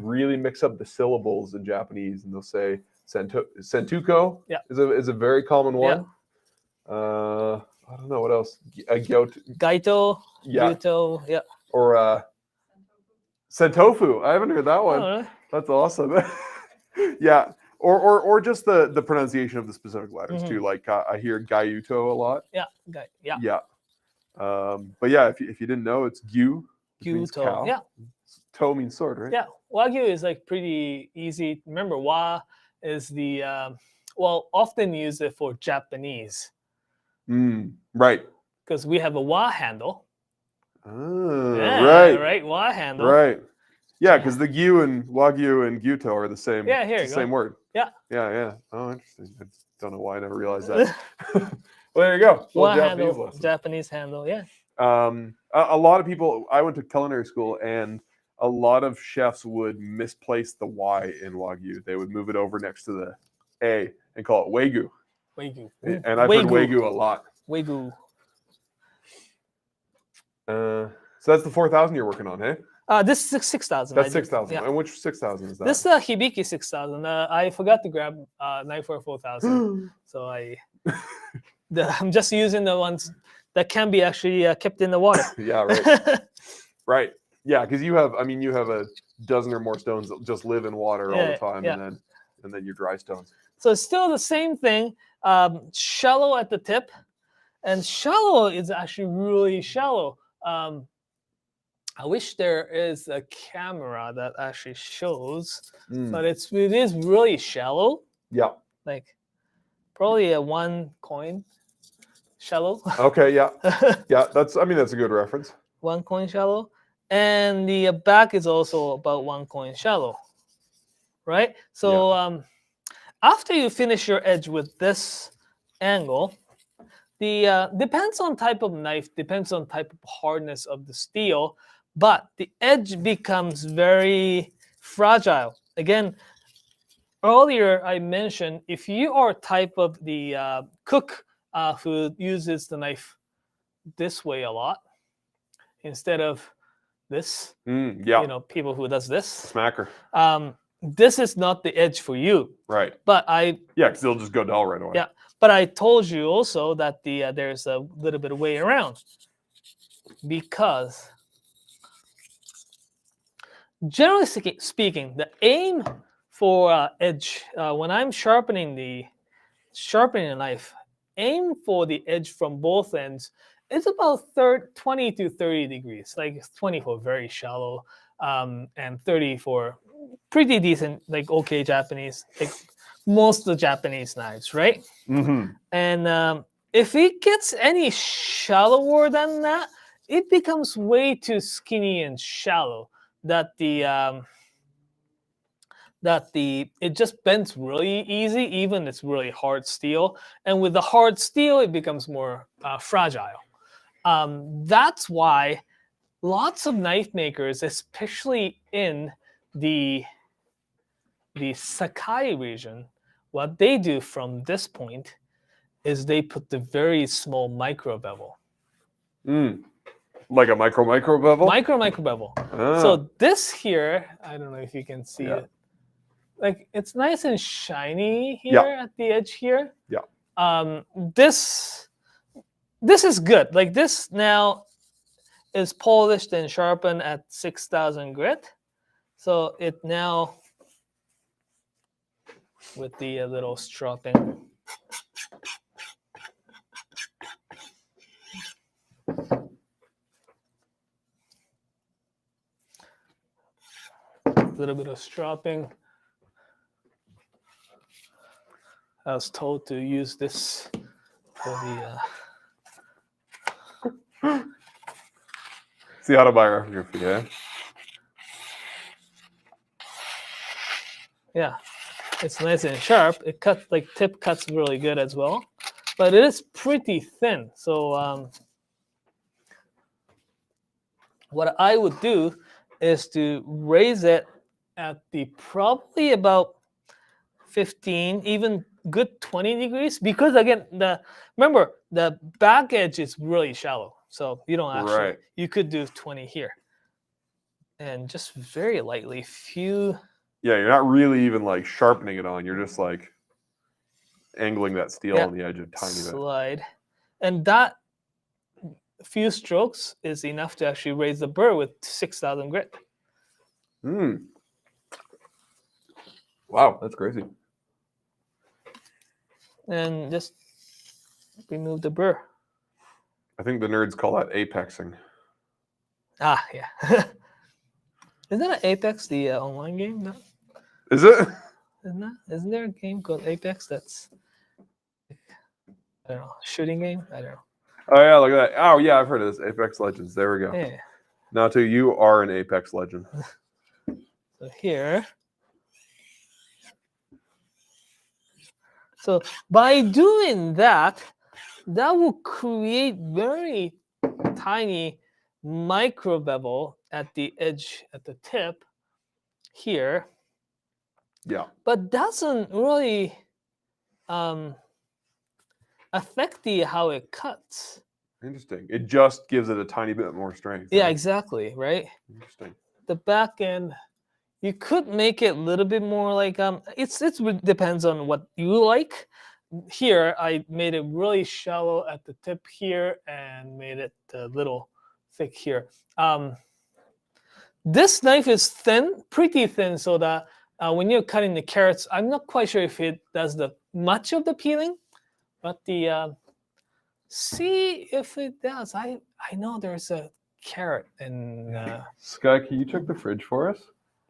really mix up the syllables in Japanese, and they'll say Santoku Yeah. is a very common one. I don't know what else. Gaito, Yeah. Gyuto, yeah. Or Santoku. I haven't heard that one. Oh, really? That's awesome. Yeah. Or just the pronunciation of the specific letters too. Like I hear Gayuto a lot. Yeah. Yeah. Yeah. But yeah, if you didn't know, it's Gyu. Gyuto. Yeah. To means sword, right? Yeah. Wagyu is like pretty easy. Remember, wa is the often used it for Japanese Right. because we have a wa handle. Right. Right. Wa handle. Right. Yeah, because the Gyu and Wagyu and Gyuto are the same. Yeah, here it's the same word. Yeah. Yeah. Oh, interesting. I don't know why I never realized that. Well, there you go. Wa Japanese handle, lesson. Japanese handle. Yeah. A lot of people. I went to culinary school, and a lot of chefs would misplace the Y in Wagyu. They would move it over next to the A and call it Wagyu. Wagyu. And I've heard Wagyu a lot. Wagyu. So that's the 4,000 you're working on, hey? This is 6,000. That's 6,000. Yeah. And which 6,000 is that? This is a Hibiki 6,000. I forgot to grab Knifewear 4,000, so I'm just using the ones that can be actually kept in the water. Yeah, right. Right. Yeah, because you have a dozen or more stones that just live in water all the time, and then your dry stones. So it's still the same thing. Shallow at the tip, and shallow is actually really shallow. I wish there is a camera that actually shows, but it is really shallow. Yeah. Like probably a 1 coin shallow. Okay. Yeah. Yeah. That's a good reference. 1 coin shallow, and the back is also about 1 coin shallow, right? So after you finish your edge with this angle, the depends on type of knife, depends on type of hardness of the steel, but the edge becomes very fragile. Again, earlier I mentioned if you are type of the cook who uses the knife this way a lot instead of this, people who does this, Smacker. this is not the edge for you. Right. But because it'll just go dull right away. Yeah. But I told you also that there's a little bit of way around, because generally speaking, the aim for edge when I'm sharpening a knife, aim for the edge from both ends. It's about 20 to 30 degrees, like 20 for very shallow, and 30 for pretty decent, like okay Japanese, like most of the Japanese knives, right? And if it gets any shallower than that, it becomes way too skinny and shallow that it just bends really easy, even it's really hard steel. And with the hard steel, it becomes more fragile. That's why lots of knife makers, especially in the Sakai region, what they do from this point is they put the very small micro bevel. Like a micro bevel? Micro bevel. So this here, I don't know if you can see it. Like it's nice and shiny here at the edge here. Yeah. This is good. Like this now is polished and sharpened at 6,000 grit. So it now with the little stropping. A little bit of stropping. I was told to use this for the. It's the autobiography, yeah? Yeah. it's nice and sharp. It cuts, like tip cuts really good as well, but it is pretty thin. So what I would do is to raise it at the probably about 15, even good 20 degrees, because again, remember the back edge is really shallow, so you don't actually, Right. you could do 20 here, and just very lightly, few. Yeah, you're not really even like sharpening it on. You're just like angling that steel Yeah, on the edge a tiny bit. slide, and that few strokes is enough to actually raise the burr with 6,000 grit. Wow, that's crazy. And just remove the burr. I think the nerds call that apexing. Ah, yeah. Isn't that Apex, the online game? No? Is it? Isn't there a game called Apex that's, I don't know, shooting game? I don't know. Oh yeah, look at that. Oh yeah, I've heard of this. Apex Legends. There we go. Yeah. Naoto, you are an Apex legend. So here. So by doing that, that will create very tiny micro bevel at the edge, at the tip here, Yeah. but doesn't really affect how it cuts. Interesting. It just gives it a tiny bit more strength. Yeah, right? exactly, right? Interesting. The back end, you could make it a little bit more like it depends on what you like. Here I made it really shallow at the tip here and made it a little thick here. This knife is thin, pretty thin, so that when you're cutting the carrots, I'm not quite sure if it does much of the peeling, but see if it does. I know there's a carrot in. Sky, can you check the fridge for us?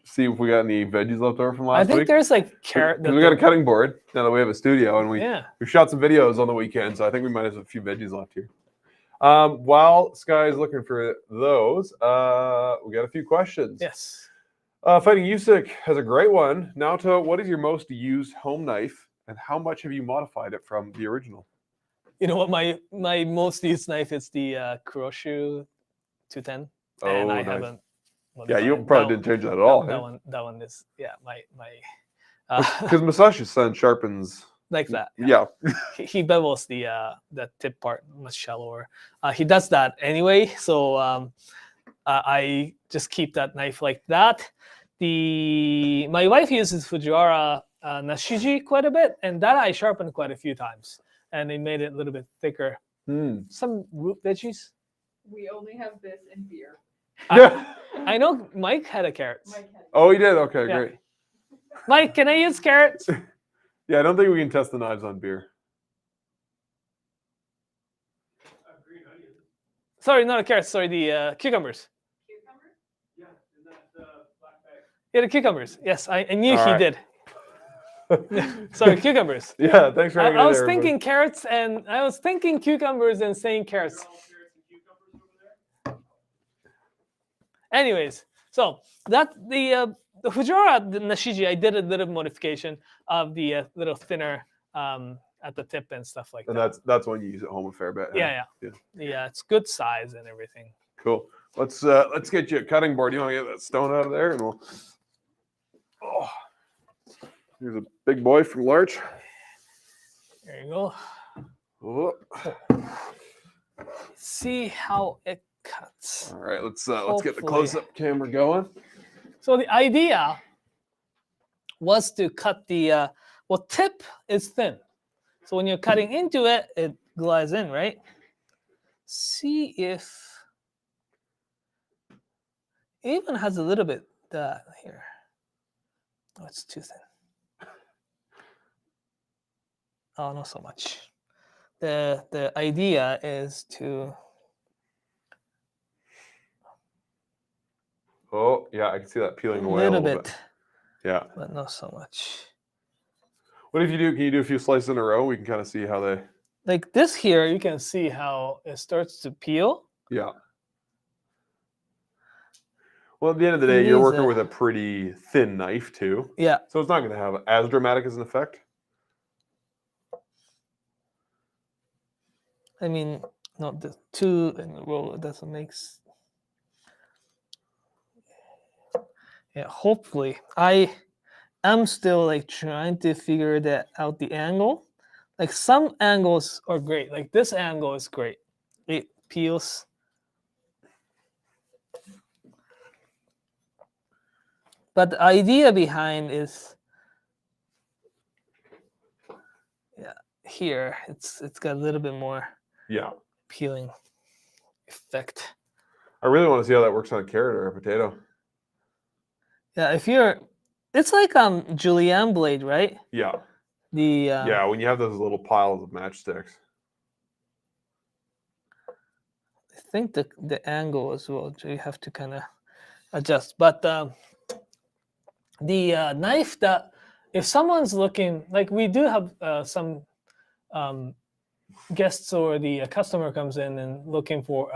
See if we got any veggies left over from I last think week. there's like carrot. Because we got a cutting board now that we have a studio, and we Yeah. shot some videos on the weekend, so I think we might have a few veggies left here. While Sky's looking for those, we got a few questions. Yes. Fighting Usyk has a great one. Naoto, what is your most used home knife, and how much have you modified it from the original? You know what? My most used knife is the Kuroshu 210, and I nice. haven't. Yeah, you probably didn't change that at all. That one is my. Because Musashi-san sharpens like that. Yeah. He bevels the tip part much shallower. He does that anyway, so I just keep that knife like that. My wife uses Fujiwara Nashiji quite a bit, and that I sharpened quite a few times, and it made it a little bit thicker. Some root veggies. We only have this and beer. I know Mike had a carrot. Oh, he did? Okay, Yeah. great. Mike, can I use carrots? Yeah, I don't think we can test the knives on beer. Sorry, not a carrot. Sorry, the cucumbers. Cucumbers? Yeah, in that black bag. Yeah, the cucumbers. Yes, I knew All he right. did. Sorry, cucumbers. Yeah, thanks for I hanging in was there, thinking carrots, and I was thinking cucumbers and saying carrots. All carrots and cucumbers over there. Anyways, so that the Fujiwara Nashiji, I did a little modification of the little thinner at the tip and stuff like And that. that's when you use at home a fair bit. huh? Yeah, it's good size and everything. Cool. Let's get you a cutting board. You want to get that stone out of there, and we'll. Oh, here's a big boy from Larch. There you go. Oh. See how it cuts. All right, let's get the Hopefully. close-up camera going. So the idea was to cut the tip is thin. So when you're cutting into it, it glides in, right? See if it even has a little bit that here. Oh, it's too thin. Oh, not so much. The idea is to Oh, yeah, I can see that peeling away little a little bit, bit. Yeah. but not so much. What if you do? Can you do a few slices in a row? We can kind of see how they. Like this here, you can see how it starts to peel. Yeah. Well, at the end of the day, you're needs working a- with a pretty thin knife too, Yeah. so it's not going to have as dramatic as an effect. I mean, not the two in a row. It doesn't make. Yeah. Hopefully, I'm still like trying to figure that out, the angle. Like some angles are great. Like this angle is great. It peels. But the idea behind is, yeah, here it's got a little bit more Yeah, peeling effect. I really want to see how that works on a carrot or a potato. Yeah, if you're, it's like julienne blade, right? Yeah, The yeah. When you have those little piles of matchsticks. I think the angle as well. So you have to kind of adjust. But the knife that, if someone's looking, like we do have some guests or the customer comes in and looking for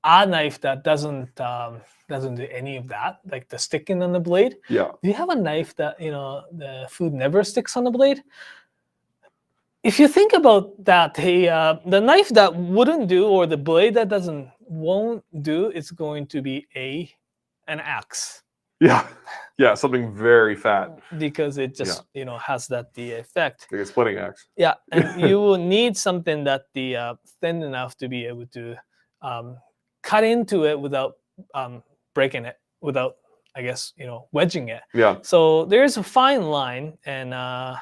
a knife that doesn't do any of that, like the sticking on the blade. Yeah, Do you have a knife that the food never sticks on the blade? If you think about that, the knife that wouldn't do, or the blade that won't do, is going to be an axe, yeah, yeah. Something very fat, because it just has the effect. like a splitting axe. Yeah, and you will need something that thin enough to be able to cut into it without breaking it, without, I guess, wedging it. Yeah, So there's a fine line, and I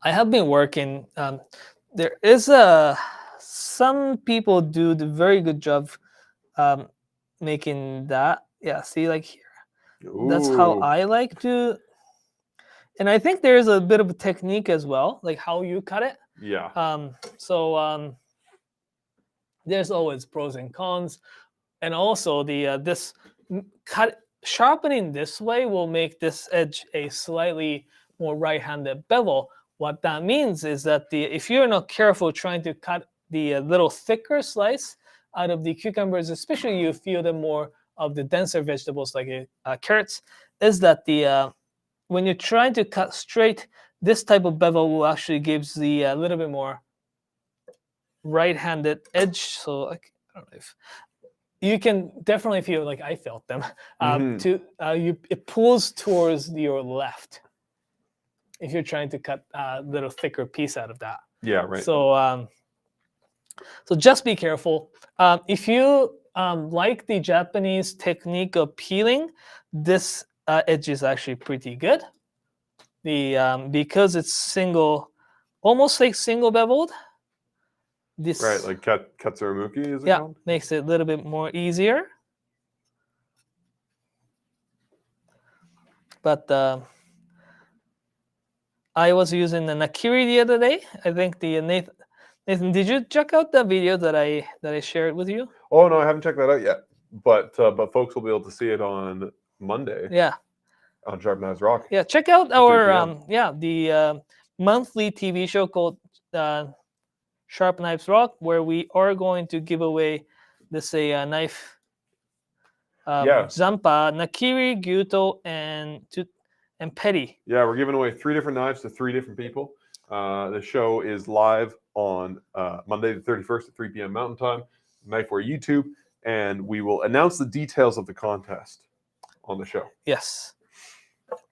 have been working. There is some people do the very good job making that. Yeah, see, like here. That's how Ooh. I like to. And I think there's a bit of a technique as well, like how you cut it. Yeah, So there's always pros and cons, and also this sharpening this way will make this edge a slightly more right-handed bevel. What that means is that if you're not careful trying to cut the little thicker slice out of the cucumbers, especially you feel the more of the denser vegetables like carrots, is that when you're trying to cut straight, this type of bevel will actually gives the little bit more right-handed edge. So like, I don't know if you can definitely feel, like I felt them. It pulls towards your left if you're trying to cut a little thicker piece out of that. yeah, right. So so just be careful. If you like the Japanese technique of peeling, this edge is actually pretty good. Because it's single, almost like single beveled. This Right, like katsuramuki is it yeah, called? makes it a little bit more easier. But I was using the Nakiri the other day. I think the Nathan, did you check out the video that I shared with you? Oh no, I haven't checked that out yet. But folks will be able to see it on Monday Yeah, on Sharpen Knives Rock. yeah. Check out 3 our p.m. the monthly TV show called Sharp Knives Rock, where we are going to give away this knife. Zampa, Nakiri, Gyuto, and Petty. Yeah, we're giving away 3 different knives to 3 different people. The show is live on Monday the 31st at 3 p.m. Mountain Time, Knifewear YouTube, and we will announce the details of the contest on the show. Yes.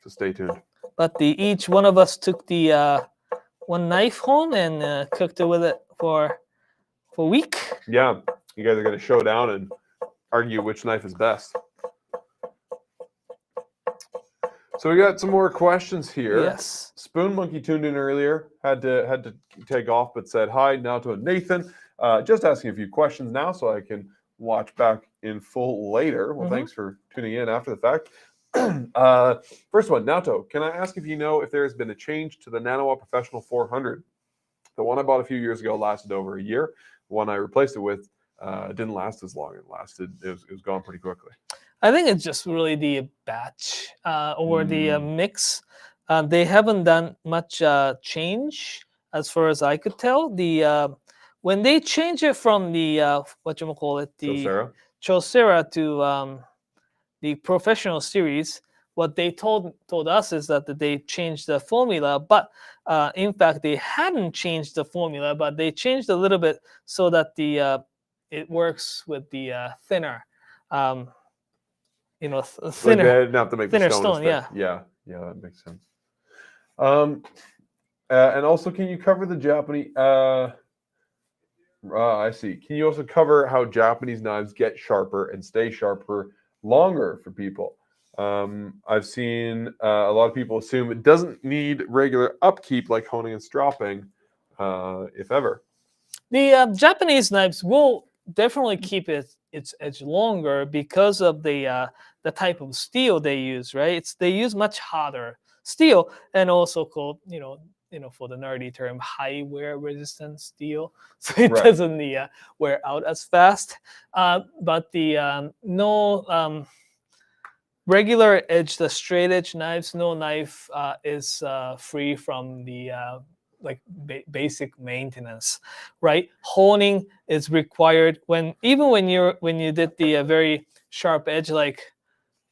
So stay tuned. But each one of us took the one knife home and cooked it with it for a week. Yeah, you guys are going to show down and argue which knife is best. So we got some more questions here. Yes. Spoon Monkey tuned in earlier, had to take off, but said hi. Naoto and Nathan, just asking a few questions now, so I can watch back in full later. Well, thanks for tuning in after the fact. First one, Naoto, can I ask if you know if there has been a change to the Nanoa Professional 400? The one I bought a few years ago lasted over a year. The one I replaced it with didn't last as long. It was gone pretty quickly. I think it's just really the batch or the mix. They haven't done much change as far as I could tell. When they change it from the whatchamacallit, the So Sarah? Chaucera to the professional series, what they told us is that they changed the formula, but in fact they hadn't changed the formula, but they changed a little bit so that the it works with the thinner, Like thinner. they didn't have to make the thinner stone. as stone, thick. Yeah, that makes sense. And also, can you cover the Japanese? I see. Can you also cover how Japanese knives get sharper and stay sharper longer for people? I've seen a lot of people assume it doesn't need regular upkeep like honing and stropping, if ever. The Japanese knives will definitely keep its edge longer because of the type of steel they use, right? They use much harder steel, and also called for the nerdy term, high wear resistant steel, so it Right. doesn't wear out as fast. But the no regular edge, the straight edge knives, no knife is free from the basic maintenance, right? Honing is required even when you did the very sharp edge, like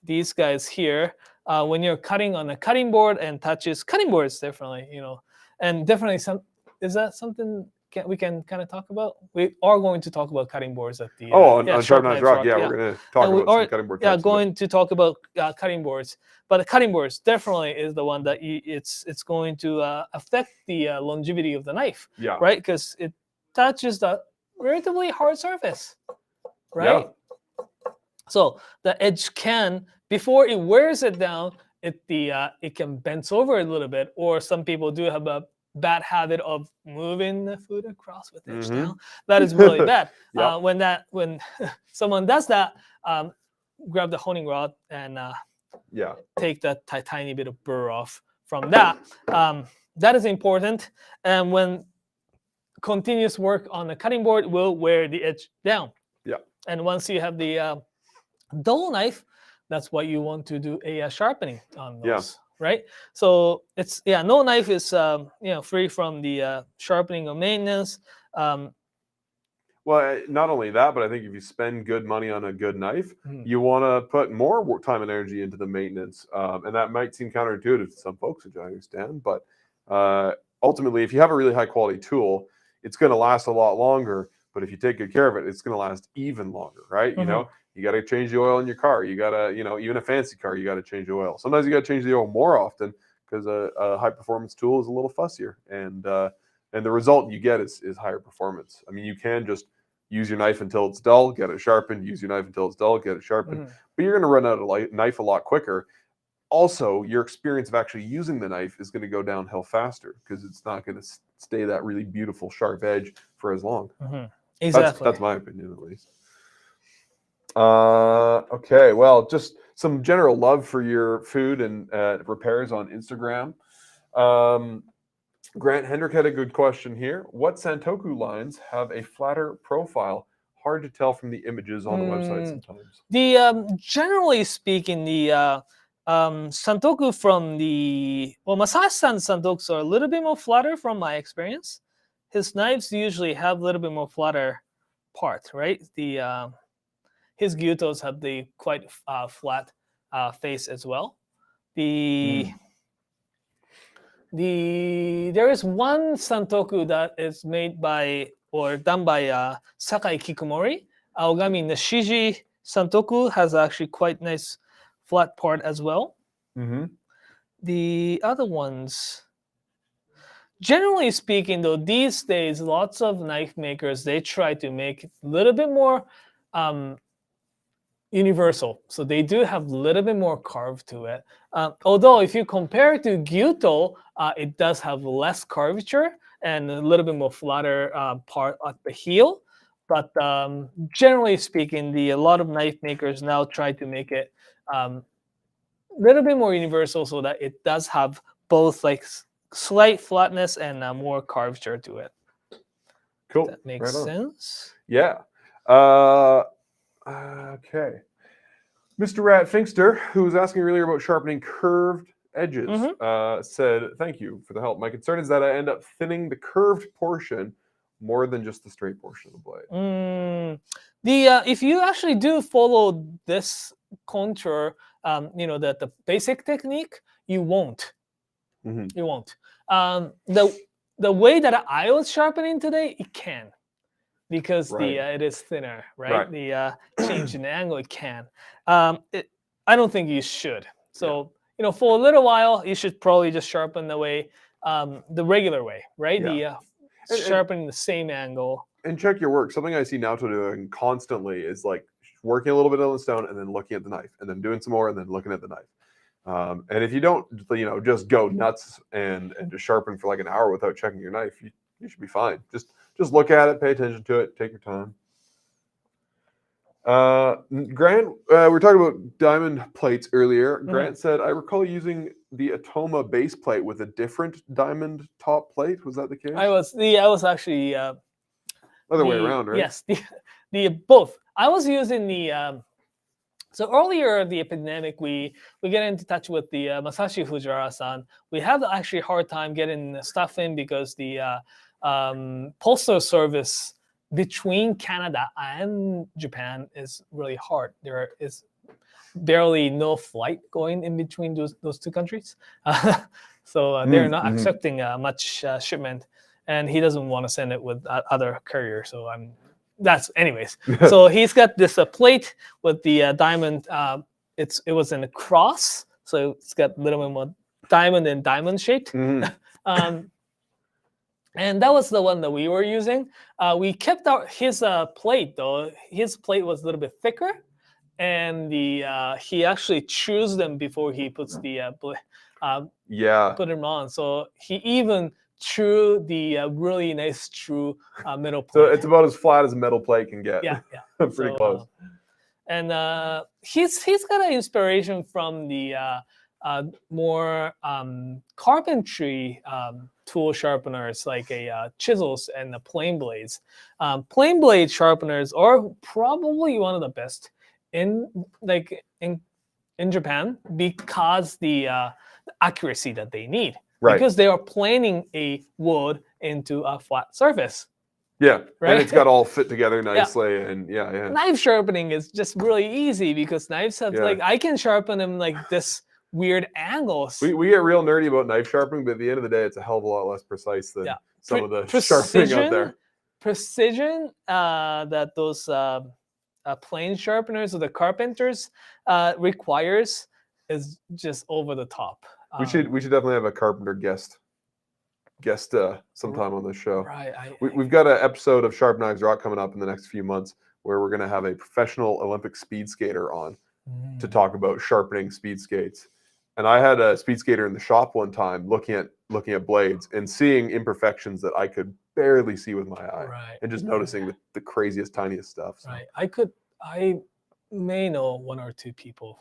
these guys here. When you're cutting on a cutting board and touches cutting boards, definitely, and definitely is that something we can kind of talk about? We are going to talk about cutting boards at the on Sharp Sharp Knives Knives Rock, Rock, yeah, we're going to talk And we about some are- cutting board yeah, types. of it. going to talk about cutting boards, but the cutting boards definitely is the one that it's going to affect the longevity of the knife, Yeah. right? Because it touches the relatively hard surface, right? So the edge can, before it wears it down, it can bend over a little bit, or some people do have a bad habit of moving the foot across with edge Mhm. down. That is really bad. Yep. When someone does that, grab the honing rod and Yeah. take that tiny bit of burr off from that. That is important. And when continuous work on the cutting board will wear the edge down. Yeah. And once you have the dull knife, that's what you want to do a sharpening on those, right? So it's no knife is free from the sharpening or maintenance. Well, not only that, but I think if you spend good money on a good knife, Mhm. you want to put more time and energy into the maintenance. And that might seem counterintuitive to some folks, which I understand. But ultimately, if you have a really high quality tool, it's going to last a lot longer. But if you take good care of it, it's going to last even longer, right? You know, you got to change the oil in your car. You got to, even a fancy car, you got to change the oil. Sometimes you got to change the oil more often because a high performance tool is a little fussier. And the result you get is higher performance. I mean, you can just use your knife until it's dull, get it sharpened, use your knife until it's dull, get it sharpened. But you're going to run out of knife a lot quicker. Also, your experience of actually using the knife is going to go downhill faster because it's not going to stay that really beautiful sharp edge for as long. Exactly. That's my opinion, at least. Okay, well, just some general love for your food and repairs on Instagram. Grant Hendrick had a good question here. What Santoku lines have a flatter profile? Hard to tell from the images on the website sometimes. The generally speaking, the Santoku from Masashi-san's Santokus are a little bit more flatter from my experience. His knives usually have a little bit more flatter part, right? His gyutos have the quite flat face as well. There is one Santoku that is made by or done by Sakai Kikumori. Aogami Nishiji Santoku has actually quite nice flat part as well. The other ones, generally speaking, though, these days lots of knife makers they try to make it a little bit more universal, so they do have a little bit more carve to it. Although if you compare it to gyuto, it does have less curvature and a little bit more flatter part at the heel. But generally speaking, a lot of knife makers now try to make it a little bit more universal so that it does have both like slight flatness and more curvature to it. Cool. That makes sense. Yeah. Okay. Mr. Rat Finkster, who was asking earlier about sharpening curved edges, said, thank you for the help. My concern is that I end up thinning the curved portion more than just the straight portion of the blade. The if you actually do follow this contour, the basic technique, you won't. Mhm. You won't. The way that I was sharpening today, it can, because Right. it is thinner, right? Right. The change in angle, it can. I don't think you should. So for a little while, you should probably just sharpen the regular way, right? Yeah. The And- sharpening the same angle. And check your work. Something I see Naoto doing constantly is like working a little bit on the stone and then looking at the knife, and then doing some more and then looking at the knife. And if you don't, just go nuts and just sharpen for like an hour without checking your knife, you should be fine. Just look at it, pay attention to it, take your time. Grant, we were talking about diamond plates earlier. Grant said, I recall using the Atoma base plate with a different diamond top plate. Was that the case? I was actually Other way around, right? Yes, the both. I was using the so earlier the epidemic, we get into touch with the Masashi Fujiwara-san. We have actually a hard time getting the stuff in because the postal service between Canada and Japan is really hard. There is barely no flight going in between those two countries. So they're not accepting much shipment, and he doesn't want to send it with other carrier. So anyways. So he's got this plate with the diamond. It was in a cross, so it's got a little bit more diamond and diamond shaped. And that was the one that we were using. We kept his plate though. His plate was a little bit thicker, and he actually chews them before he puts the put them on. So he even chew the really nice true metal plate. So it's about as flat as a metal plate can get. Yeah. Pretty close. And he's got an inspiration from the more carpentry tool sharpeners, like chisels and the plane blades. Plane blade sharpeners are probably one of the best in Japan because the accuracy that they need. Right. Because they are planing a wood into a flat surface. Yeah, right. And it's got all fit together nicely, and yeah. Knife sharpening is just really easy because knives have I can sharpen them like this weird angles. We get real nerdy about knife sharpening, but at the end of the day, it's a hell of a lot less precise than some of the sharpening out there. Precision that those plane sharpeners or the carpenters requires is just over the top. We should definitely have a carpenter guest sometime on this show. Right. We've got an episode of Sharp Knives Rock coming up in the next few months where we're going to have a professional Olympic speed skater on to talk about sharpening speed skates. And I had a speed skater in the shop one time looking at blades and seeing imperfections that I could barely see with my eye, and just noticing the craziest, tiniest stuff. So. Right. I may know one or two people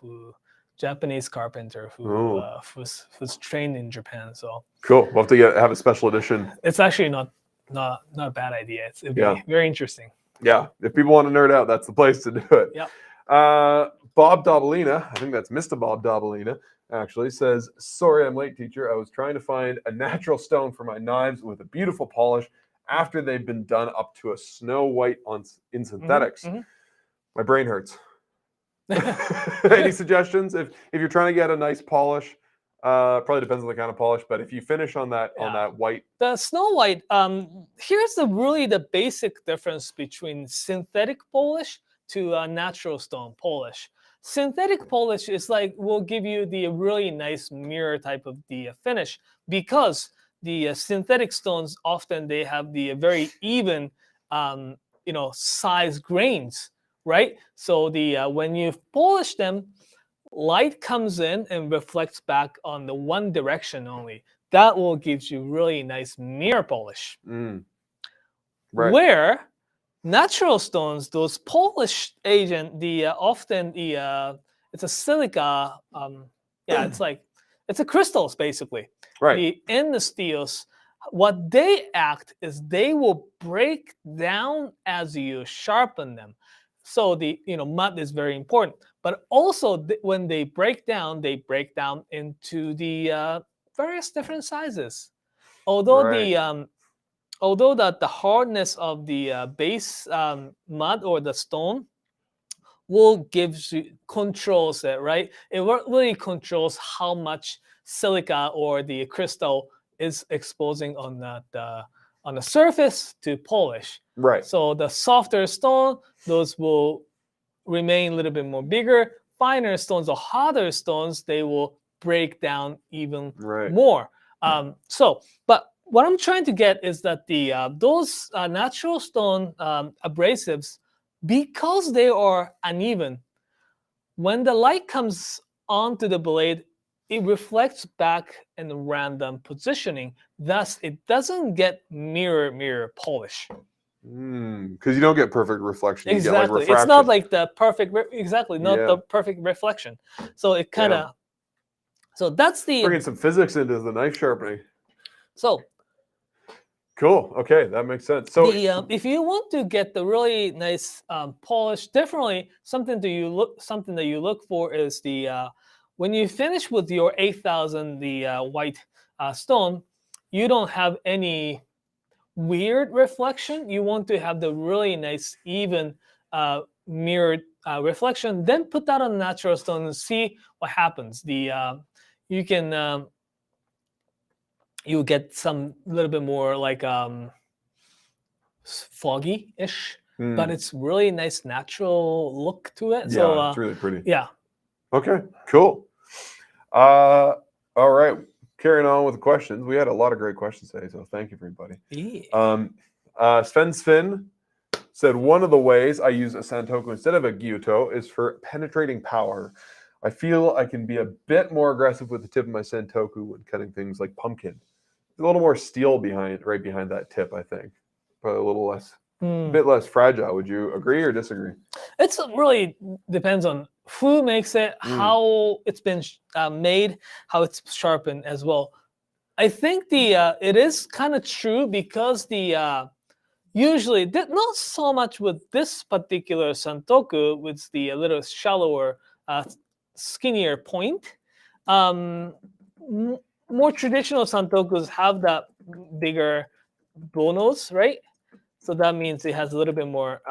Japanese carpenter who's trained in Japan. So cool. We'll have to have a special edition. It's actually not a bad idea. It'd be very interesting. Yeah. If people want to nerd out, that's the place to do it. Yeah. Bob Dobalina, I think that's Mr. Bob Dobalina, actually says, sorry, I'm late, teacher. I was trying to find a natural stone for my knives with a beautiful polish after they've been done up to a snow white in synthetics. My brain hurts. Any suggestions? If you're trying to get a nice polish, probably depends on the kind of polish, but if you finish on that white, the snow white, here's the basic difference between synthetic polish to a natural stone polish. Synthetic polish is will give you the really nice mirror type of the finish, because the synthetic stones often they have the very even size grains. Right, so when you polish them, light comes in and reflects back on the one direction only. That will give you really nice mirror polish. Right. Where natural stones, those polish agent, often it's a silica. It's a crystals basically. Right. In the steels, what they act is they will break down as you sharpen them. So the mud is very important, but also when they break down into the various different sizes. Although although that the hardness of the base mud or the stone will gives you controls it, right? It really controls how much silica or the crystal is exposing on the surface to polish. Right. So the softer stone, those will remain a little bit more bigger. Finer stones or harder stones, they will break down even Right. more. But what I'm trying to get is that the those natural stone abrasives, because they are uneven, when the light comes onto the blade, it reflects back in random positioning. Thus, it doesn't get mirror polish. Because you don't get perfect reflection. You Exactly. get like refraction. It's not like the perfect, not Yeah. the perfect reflection. So it kind of, so that's the, bringing some physics into the knife sharpening. so Cool. Okay, that makes sense. So the if you want to get the really nice polish, definitely something that you look for is the when you finish with your 8,000 the white stone, you don't have any weird reflection. You want to have the really nice even mirrored reflection. Then put that on natural stone and see what happens. You can you get some little bit more like foggy-ish, but it's really nice natural look to it. yeah, So it's really pretty. yeah. Okay, cool. All right. Carrying on with the questions. We had a lot of great questions today, so thank you for everybody. Yeah. Sven said one of the ways I use a Santoku instead of a Gyuto is for penetrating power. I feel I can be a bit more aggressive with the tip of my Santoku when cutting things like pumpkin. A little more steel right behind that tip, I think. Probably a little less, a bit less fragile. Would you agree or disagree? It's really depends on who makes it, how it's been made, how it's sharpened as well. I think it is kind of true because usually not so much with this particular Santoku with the a little shallower, skinnier point. More traditional Santokus have that bigger bonos, right? So that means it has a little bit more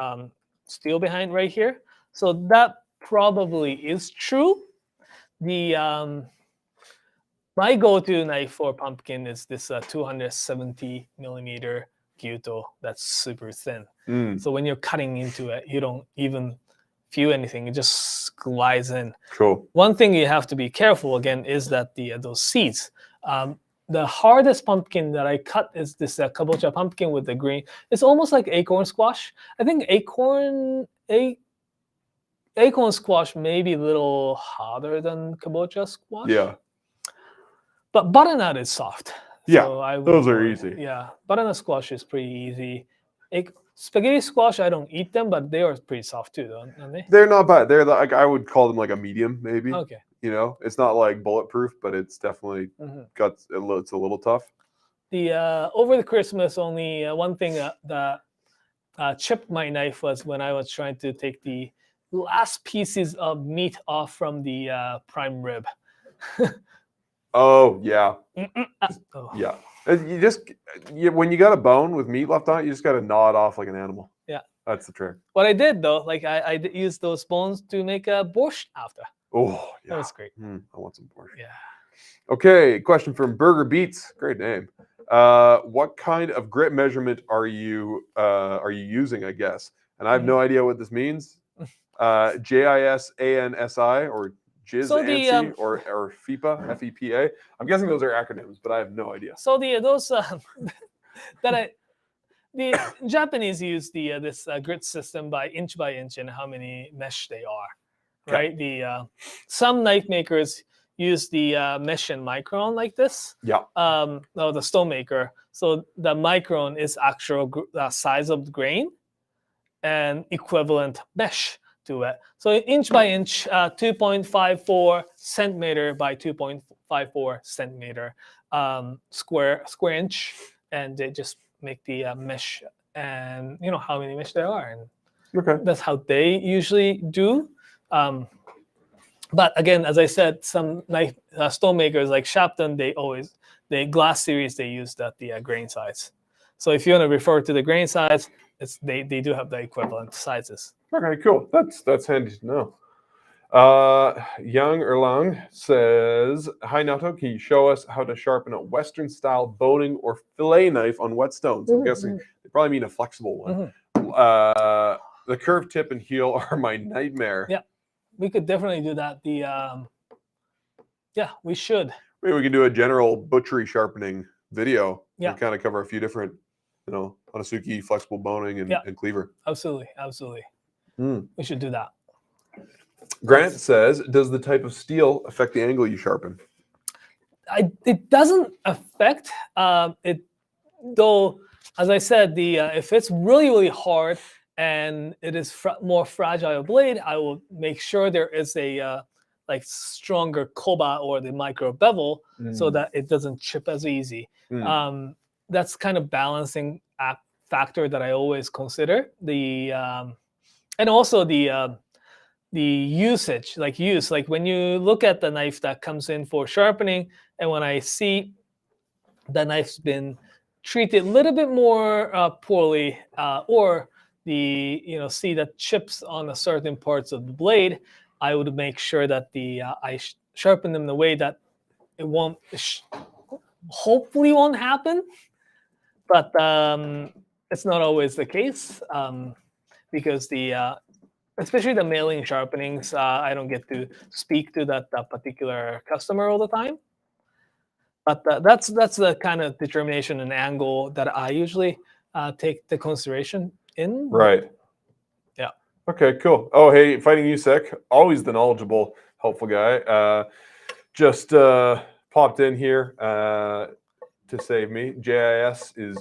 steel behind right here. So that probably is true. The my go-to knife for pumpkin is this 270 millimeter Gyuto that's super thin. So when you're cutting into it, you don't even feel anything; it just glides in. Cool. One thing you have to be careful again is that those seeds. The hardest pumpkin that I cut is this kabocha pumpkin with the green. It's almost like acorn squash. I think acorn squash may be a little harder than kabocha squash. Yeah. But butternut is soft. Yeah, So those are easy. Yeah, butternut squash is pretty easy. Spaghetti squash, I don't eat them, but they are pretty soft too, aren't they? They're not bad. They're like, I would call them like a medium, maybe. Okay. You know, it's not like bulletproof, but it's definitely it's a little tough. Over the Christmas, only one thing that chipped my knife was when I was trying to take the last pieces of meat off from the prime rib. Oh yeah, Oh. yeah. And when you got a bone with meat left on it, you just got to gnaw it off like an animal. Yeah, that's the trick. What I did though, like I used those bones to make a borscht after. Oh yeah, that was great. I want some borscht. Yeah. Okay, question from Burger Beats. Great name. What kind of grit measurement are you using? I guess, and I have no idea what this means. JISANSI or JISANSI or FIPA, FEPA. I'm guessing those are acronyms, but I have no idea. So the Japanese use this grit system by inch and how many mesh they are, right? The some knife makers use the mesh and micron like this. Yeah. No, the stone maker. So the micron is actual size of the grain and equivalent mesh to it. So inch by inch, 2.54 centimeter by 2.54 centimeter square inch, and they just make the mesh, and you know how many mesh there are, and that's how they usually do. But again, as I said, some knife stone makers like Sharpen, they glass series, they use the grain size. So if you want to refer to the grain size, they do have the equivalent sizes. Okay, cool. That's handy to know. Young Erlang says, "Hi Naoto, can you show us how to sharpen a Western style boning or fillet knife on whetstones?" I'm guessing they probably mean a flexible one. The curved tip and heel are my nightmare. Yeah, we could definitely do that. Yeah, we should. Maybe we can do a general butchery sharpening video Yeah. and kind of cover a few different, Onasuki, flexible boning, and cleaver. Absolutely. We should do that. Grant says, "Does the type of steel affect the angle you sharpen?" It doesn't affect it, though. As I said, if it's really hard and it is more fragile blade, I will make sure there is a like stronger koba or the micro bevel so that it doesn't chip as easy. That's kind of balancing factor that I always consider. And also the usage, like when you look at the knife that comes in for sharpening, and when I see the knife's been treated a little bit more poorly, or see the chips on a certain parts of the blade, I would make sure that I sharpen them in a way that it won't, hopefully won't happen, but it's not always the case, because especially the mailing sharpenings, I don't get to speak to that particular customer all the time. But that's the kind of determination and angle that I usually take the consideration in. Right. Yeah. Okay, cool. Oh, hey, Fighting USEC, always the knowledgeable, helpful guy. Just popped in here to save me. JIS is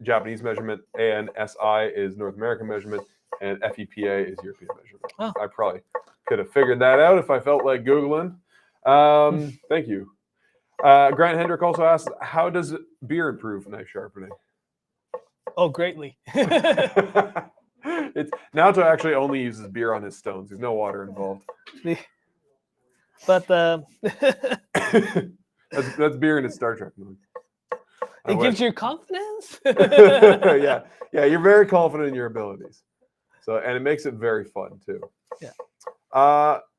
Japanese measurement, ANSI is North American measurement, and FEPA is European measurement. Oh. I probably could have figured that out if I felt like Googling. Thank you. Grant Hendrick also asks, "How does beer improve knife sharpening?" Oh, greatly. Naoto actually only uses beer on his stones. There's no water involved. But that's beer in a Star Trek movie. it gives you confidence. yeah, you're very confident in your abilities. So, and it makes it very fun too. Yeah.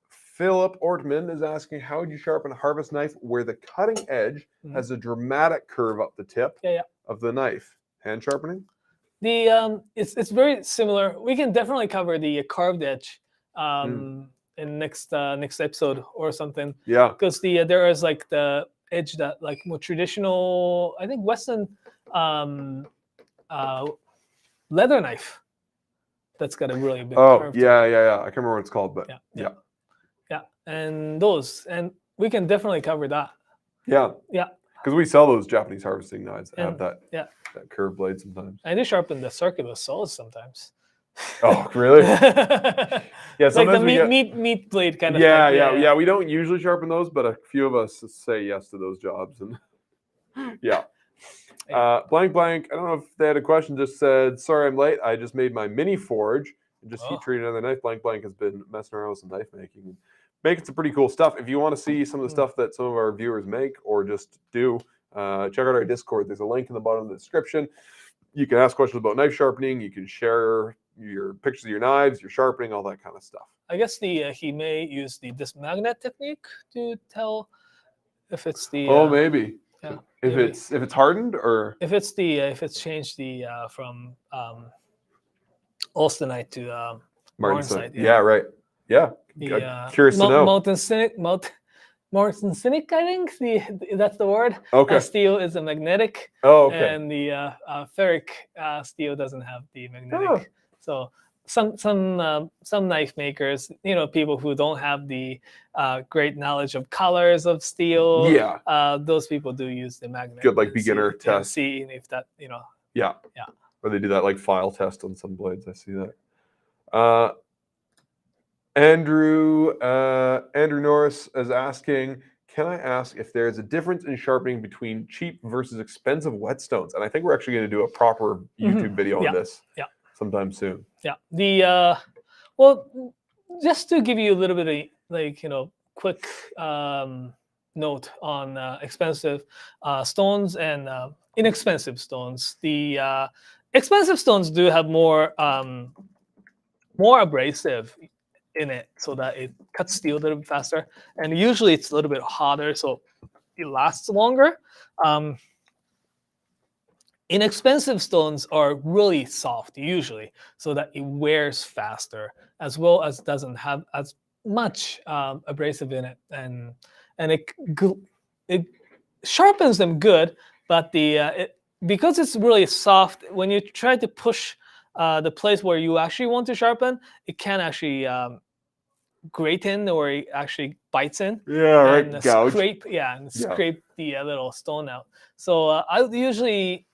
Philip Ortman is asking, "How would you sharpen a harvest knife where the cutting edge has a dramatic curve up the tip of the knife?" Hand sharpening? It's very similar. We can definitely cover the carved edge in next episode or something. Yeah. Because there is like the edge that like more traditional, I think Western leather knife that's got a really big curve. Yeah. I can't remember what it's called, but yeah. And we can definitely cover that. Yeah. Yeah. Because we sell those Japanese harvesting knives that have that Yeah. that curved blade sometimes. I do sharpen the circular saws sometimes. Oh, really? Yeah, like sometimes the we meat blade kind of Yeah, thing. yeah. We don't usually sharpen those, but a few of us say yes to those jobs, and yeah. Blank. I don't know if they had a question. Just said, "Sorry, I'm late. I just made my mini forge and just heat treated another knife." Blank has been messing around with some knife making some pretty cool stuff. If you want to see some of the stuff that some of our viewers make or just do, check out our Discord. There's a link in the bottom of the description. You can ask questions about knife sharpening. You can share your pictures of your knives, your sharpening, all that kind of stuff. I guess he may use the dismagnet technique to tell if it's the maybe. Yeah, if maybe. it's hardened or if it's changed from austenite to martensite. Yeah, right. Yeah. Curious to know. Martensinic, I think that's the word. Okay. Steel is a magnetic. Oh, okay. And the ferric steel doesn't have the magnetic. Oh. So some knife makers, people who don't have the great knowledge of colors of steel, those people do use the magnet. Good, like beginner test. See if that, Yeah. Or they do that like file test on some blades. I see that. Andrew Norris is asking, "Can I ask if there's a difference in sharpening between cheap versus expensive whetstones?" And I think we're actually going to do a proper YouTube video on this sometime soon. Yeah. Well, just to give you a little bit of quick note on expensive stones and inexpensive stones. The expensive stones do have more abrasive in it, so that it cuts steel a little bit faster. And usually it's a little bit hotter, so it lasts longer. Inexpensive stones are really soft usually, so that it wears faster, as well as doesn't have as much abrasive in it, and it sharpens them good. But because it's really soft, when you try to push the place where you actually want to sharpen, it can actually grate in, or it actually bites in. Yeah, And right. Gouge. scrape the little stone out. So I would usually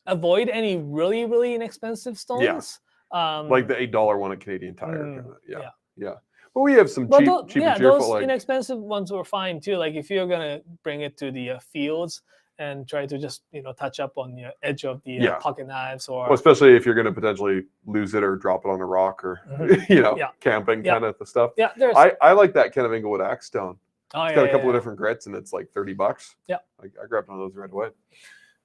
avoid any really inexpensive stones. Like the $8 one at Canadian Tire. Mm, kinda. yeah. Yeah. But we have some cheap and cheerful. those Like, inexpensive ones were fine too. Like if you're gonna bring it to the fields and try to just touch up on the edge of the pocket knives, or well, especially if you're going to potentially lose it or drop it on a rock, or camping kind of the stuff. yeah, there's I like that kind of Inglewood axe stone. oh, It's yeah, got a couple of yeah. different grits, and it's like $30. Yeah. I grabbed one of those right away.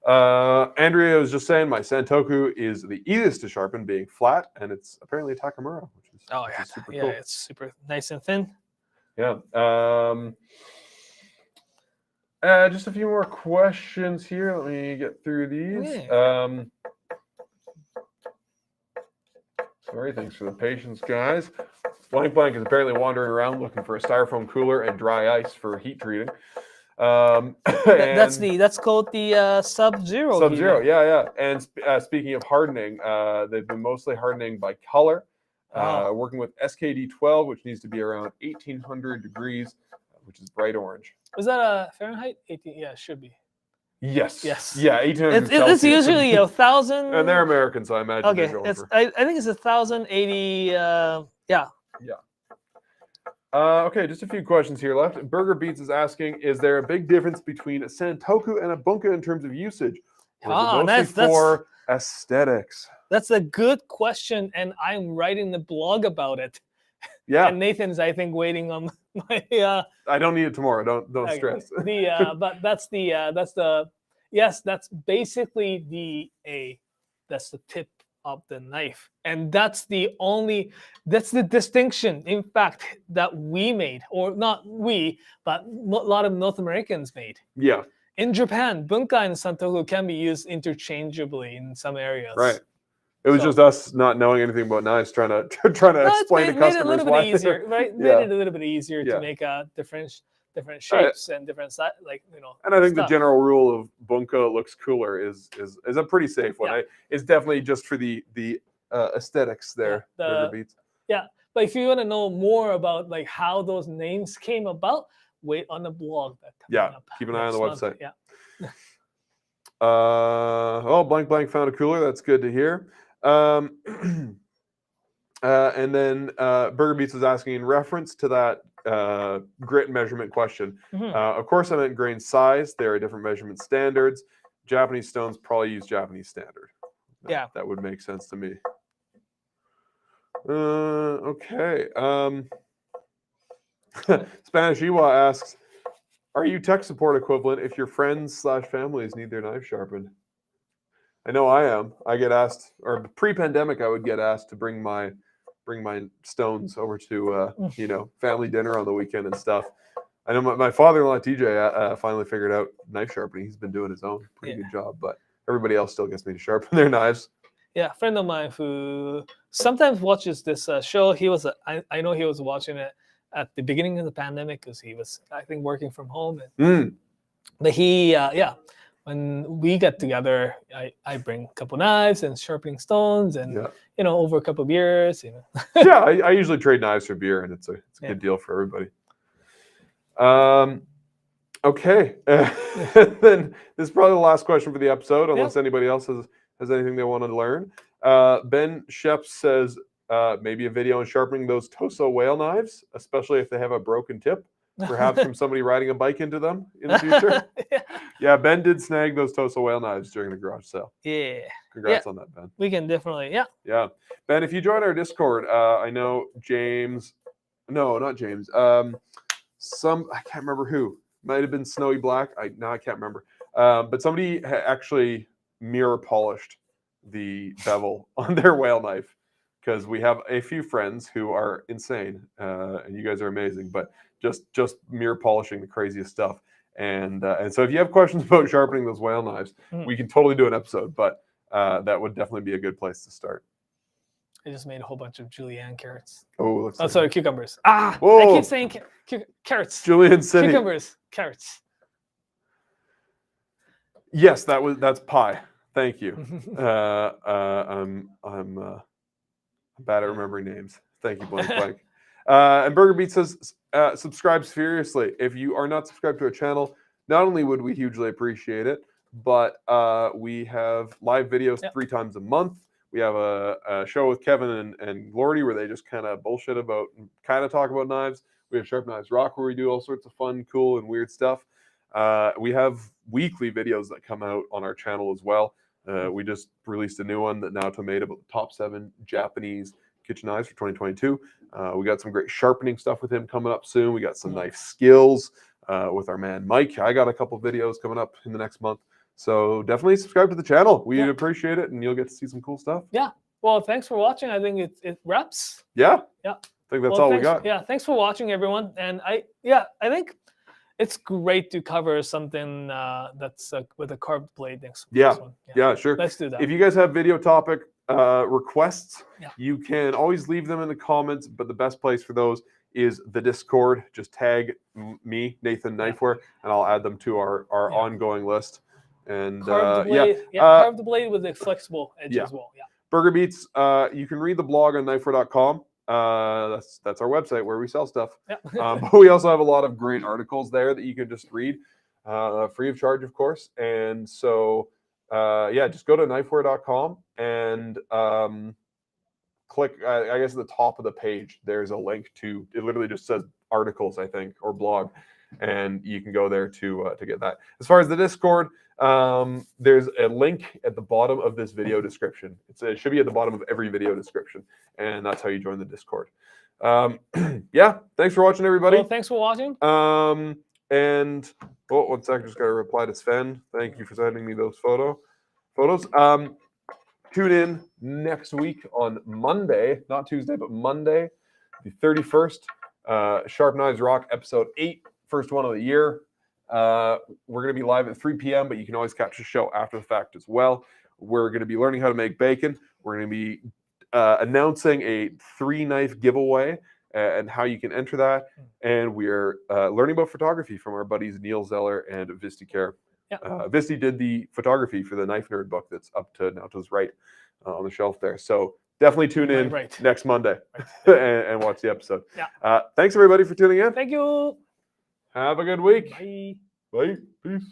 Andrea was just saying my Santoku is the easiest to sharpen, being flat, and it's apparently a Takamura, which is super cool. It's super nice and thin. Yeah. Just a few more questions here. Let me get through these. Sorry, thanks for the patience, guys. Blank is apparently wandering around looking for a styrofoam cooler and dry ice for heat treating. That's called the Sub-Zero. Sub-Zero, yeah. And speaking of hardening, they've been mostly hardening by color. Working with SKD12, which needs to be around 1800 degrees, which is bright orange. Was that a Fahrenheit? 18? Yeah, it should be. Yes. Yes. Yeah, 1800 It's Celsius. usually 1,000. And they're American, so I imagine Okay, they're going it's for... I think it's 1,080. Yeah. Okay, just a few questions here left. Burger Beats is asking, is there a big difference between a Santoku and a bunka in terms of usage? Or is it mostly for aesthetics? That's a good question, and I'm writing the blog about it. Yeah. And Nathan's, I think, waiting on my. I don't need it tomorrow. Don't stress. But that's basically that's the tip of the knife, and that's the distinction, in fact, that we made, or not we, but a lot of North Americans made. Yeah. In Japan, bunka and santoku can be used interchangeably in some areas. Right. It was just us not knowing anything about knives, trying to explain to customers made it a little why. bit easier, right? Yeah. Made it a little bit easier to make different shapes and different size, And I think stuff. the general rule of bunka looks cooler is a pretty safe one. Yeah. It's definitely just for the aesthetics there. Burger Beats. Yeah, but if you want to know more about like how those names came about, wait on the blog. Keep an eye on the website. Yeah. Blank found a cooler. That's good to hear. And then Burger Beats was asking in reference to that grit measurement question. Mhm. Of course, I meant grain size. There are different measurement standards. Japanese stones probably use Japanese standard. That would make sense to me. Okay. Spanish Iwa asks, are you tech support equivalent if your friends/families need their knife sharpened? I know I am. I get asked, or pre-pandemic, I would get asked to bring my stones over to family dinner on the weekend and stuff. I know my father-in-law TJ finally figured out knife sharpening. He's been doing his own pretty good job, but everybody else still gets me to sharpen their knives. Yeah, a friend of mine who sometimes watches this show. I know he was watching it at the beginning of the pandemic because he was, I think, working from home. But he, when we get together, I bring a couple knives and sharpening stones, and over a couple of beers. I usually trade knives for beer, and it's a good deal for everybody. Okay, then this is probably the last question for the episode, unless anybody else has anything they want to learn. Ben Shep says maybe a video on sharpening those Toso whale knives, especially if they have a broken tip, perhaps from somebody riding a bike into them in the future. Yeah, Ben did snag those Toso whale knives during the garage sale. Yeah. Congrats on that, Ben. We can definitely, Yeah. Ben, if you join our Discord, I know James, no, not James, I can't remember who. Might have been Snowy Black. I can't remember. But somebody actually mirror polished the bevel on their whale knife, because we have a few friends who are insane, and you guys are amazing, but just mirror polishing the craziest stuff. And so if you have questions about sharpening those whale knives, we can totally do an episode, but that would definitely be a good place to start. I just made a whole bunch of julienne carrots. Oh, looks like Sorry, cucumbers. I Whoa. keep saying carrots. Julian said he- Cucumbers, carrots. Yes, that's pie. Thank you. I'm bad at remembering names. Thank you, Blank Blank. And Burger Beat says, subscribe furiously. If you are not subscribed to our channel, not only would we hugely appreciate it, but we have live videos 3 times a month. We have a show with Kevin and Lordy where they just kind of bullshit about and kind of talk about knives. We have Sharp Knives Rock where we do all sorts of fun, cool, and weird stuff. We have weekly videos that come out on our channel as well. We just released a new one that Naoto made about the top 7 Japanese kitchen knives for 2022. We got some great sharpening stuff with him coming up soon. We got some knife skills with our man Mike. I got a couple videos coming up in the next month. So definitely subscribe to the channel. We appreciate it, and you'll get to see some cool stuff. Yeah. Well, thanks for watching. I think it wraps. Yeah. Yeah. I think that's all we got. Yeah. Thanks for watching, everyone. And I think it's great to cover something that's with a carved blade next. Yeah. One. Yeah, sure. Let's do that. If you guys have video topic requests, Yeah. you can always leave them in the comments, but the best place for those is the Discord. Just tag me, Nathan Knifewear, and I'll add them to our ongoing list. And carved blade, carved blade with a flexible edge as well. Yeah. Burger Beats, you can read the blog on knifewear.com. That's our website where we sell stuff. Yeah. But we also have a lot of great articles there that you can just read, free of charge, of course. And so, just go to knifewear.com and click, I guess at the top of the page, there's a link to, it literally just says articles, I think, or blog. And you can go there to get that. As far as the Discord, there's a link at the bottom of this video description. It should be at the bottom of every video description, and that's how you join the Discord. Thanks for watching, everybody. Well, thanks for watching. And one second, just got to reply to Sven. Thank you for sending me those photos. Tune in next week on Monday, not Tuesday, but Monday, the 31st. Sharp Knives Rock, episode 8, first one of the year. We're going to be live at 3 p.m., but you can always catch the show after the fact as well. We're going to be learning how to make bacon. We're going to be announcing a 3-knife giveaway and how you can enter that. And we're learning about photography from our buddies Neil Zeller and Visti Care. Yeah. Visti did the photography for the Knife Nerd book that's up to Naoto's right on the shelf there. So definitely tune in next Monday and watch the episode. Yeah. Thanks, everybody, for tuning in. Thank you. Have a good week. Bye. Bye. Peace.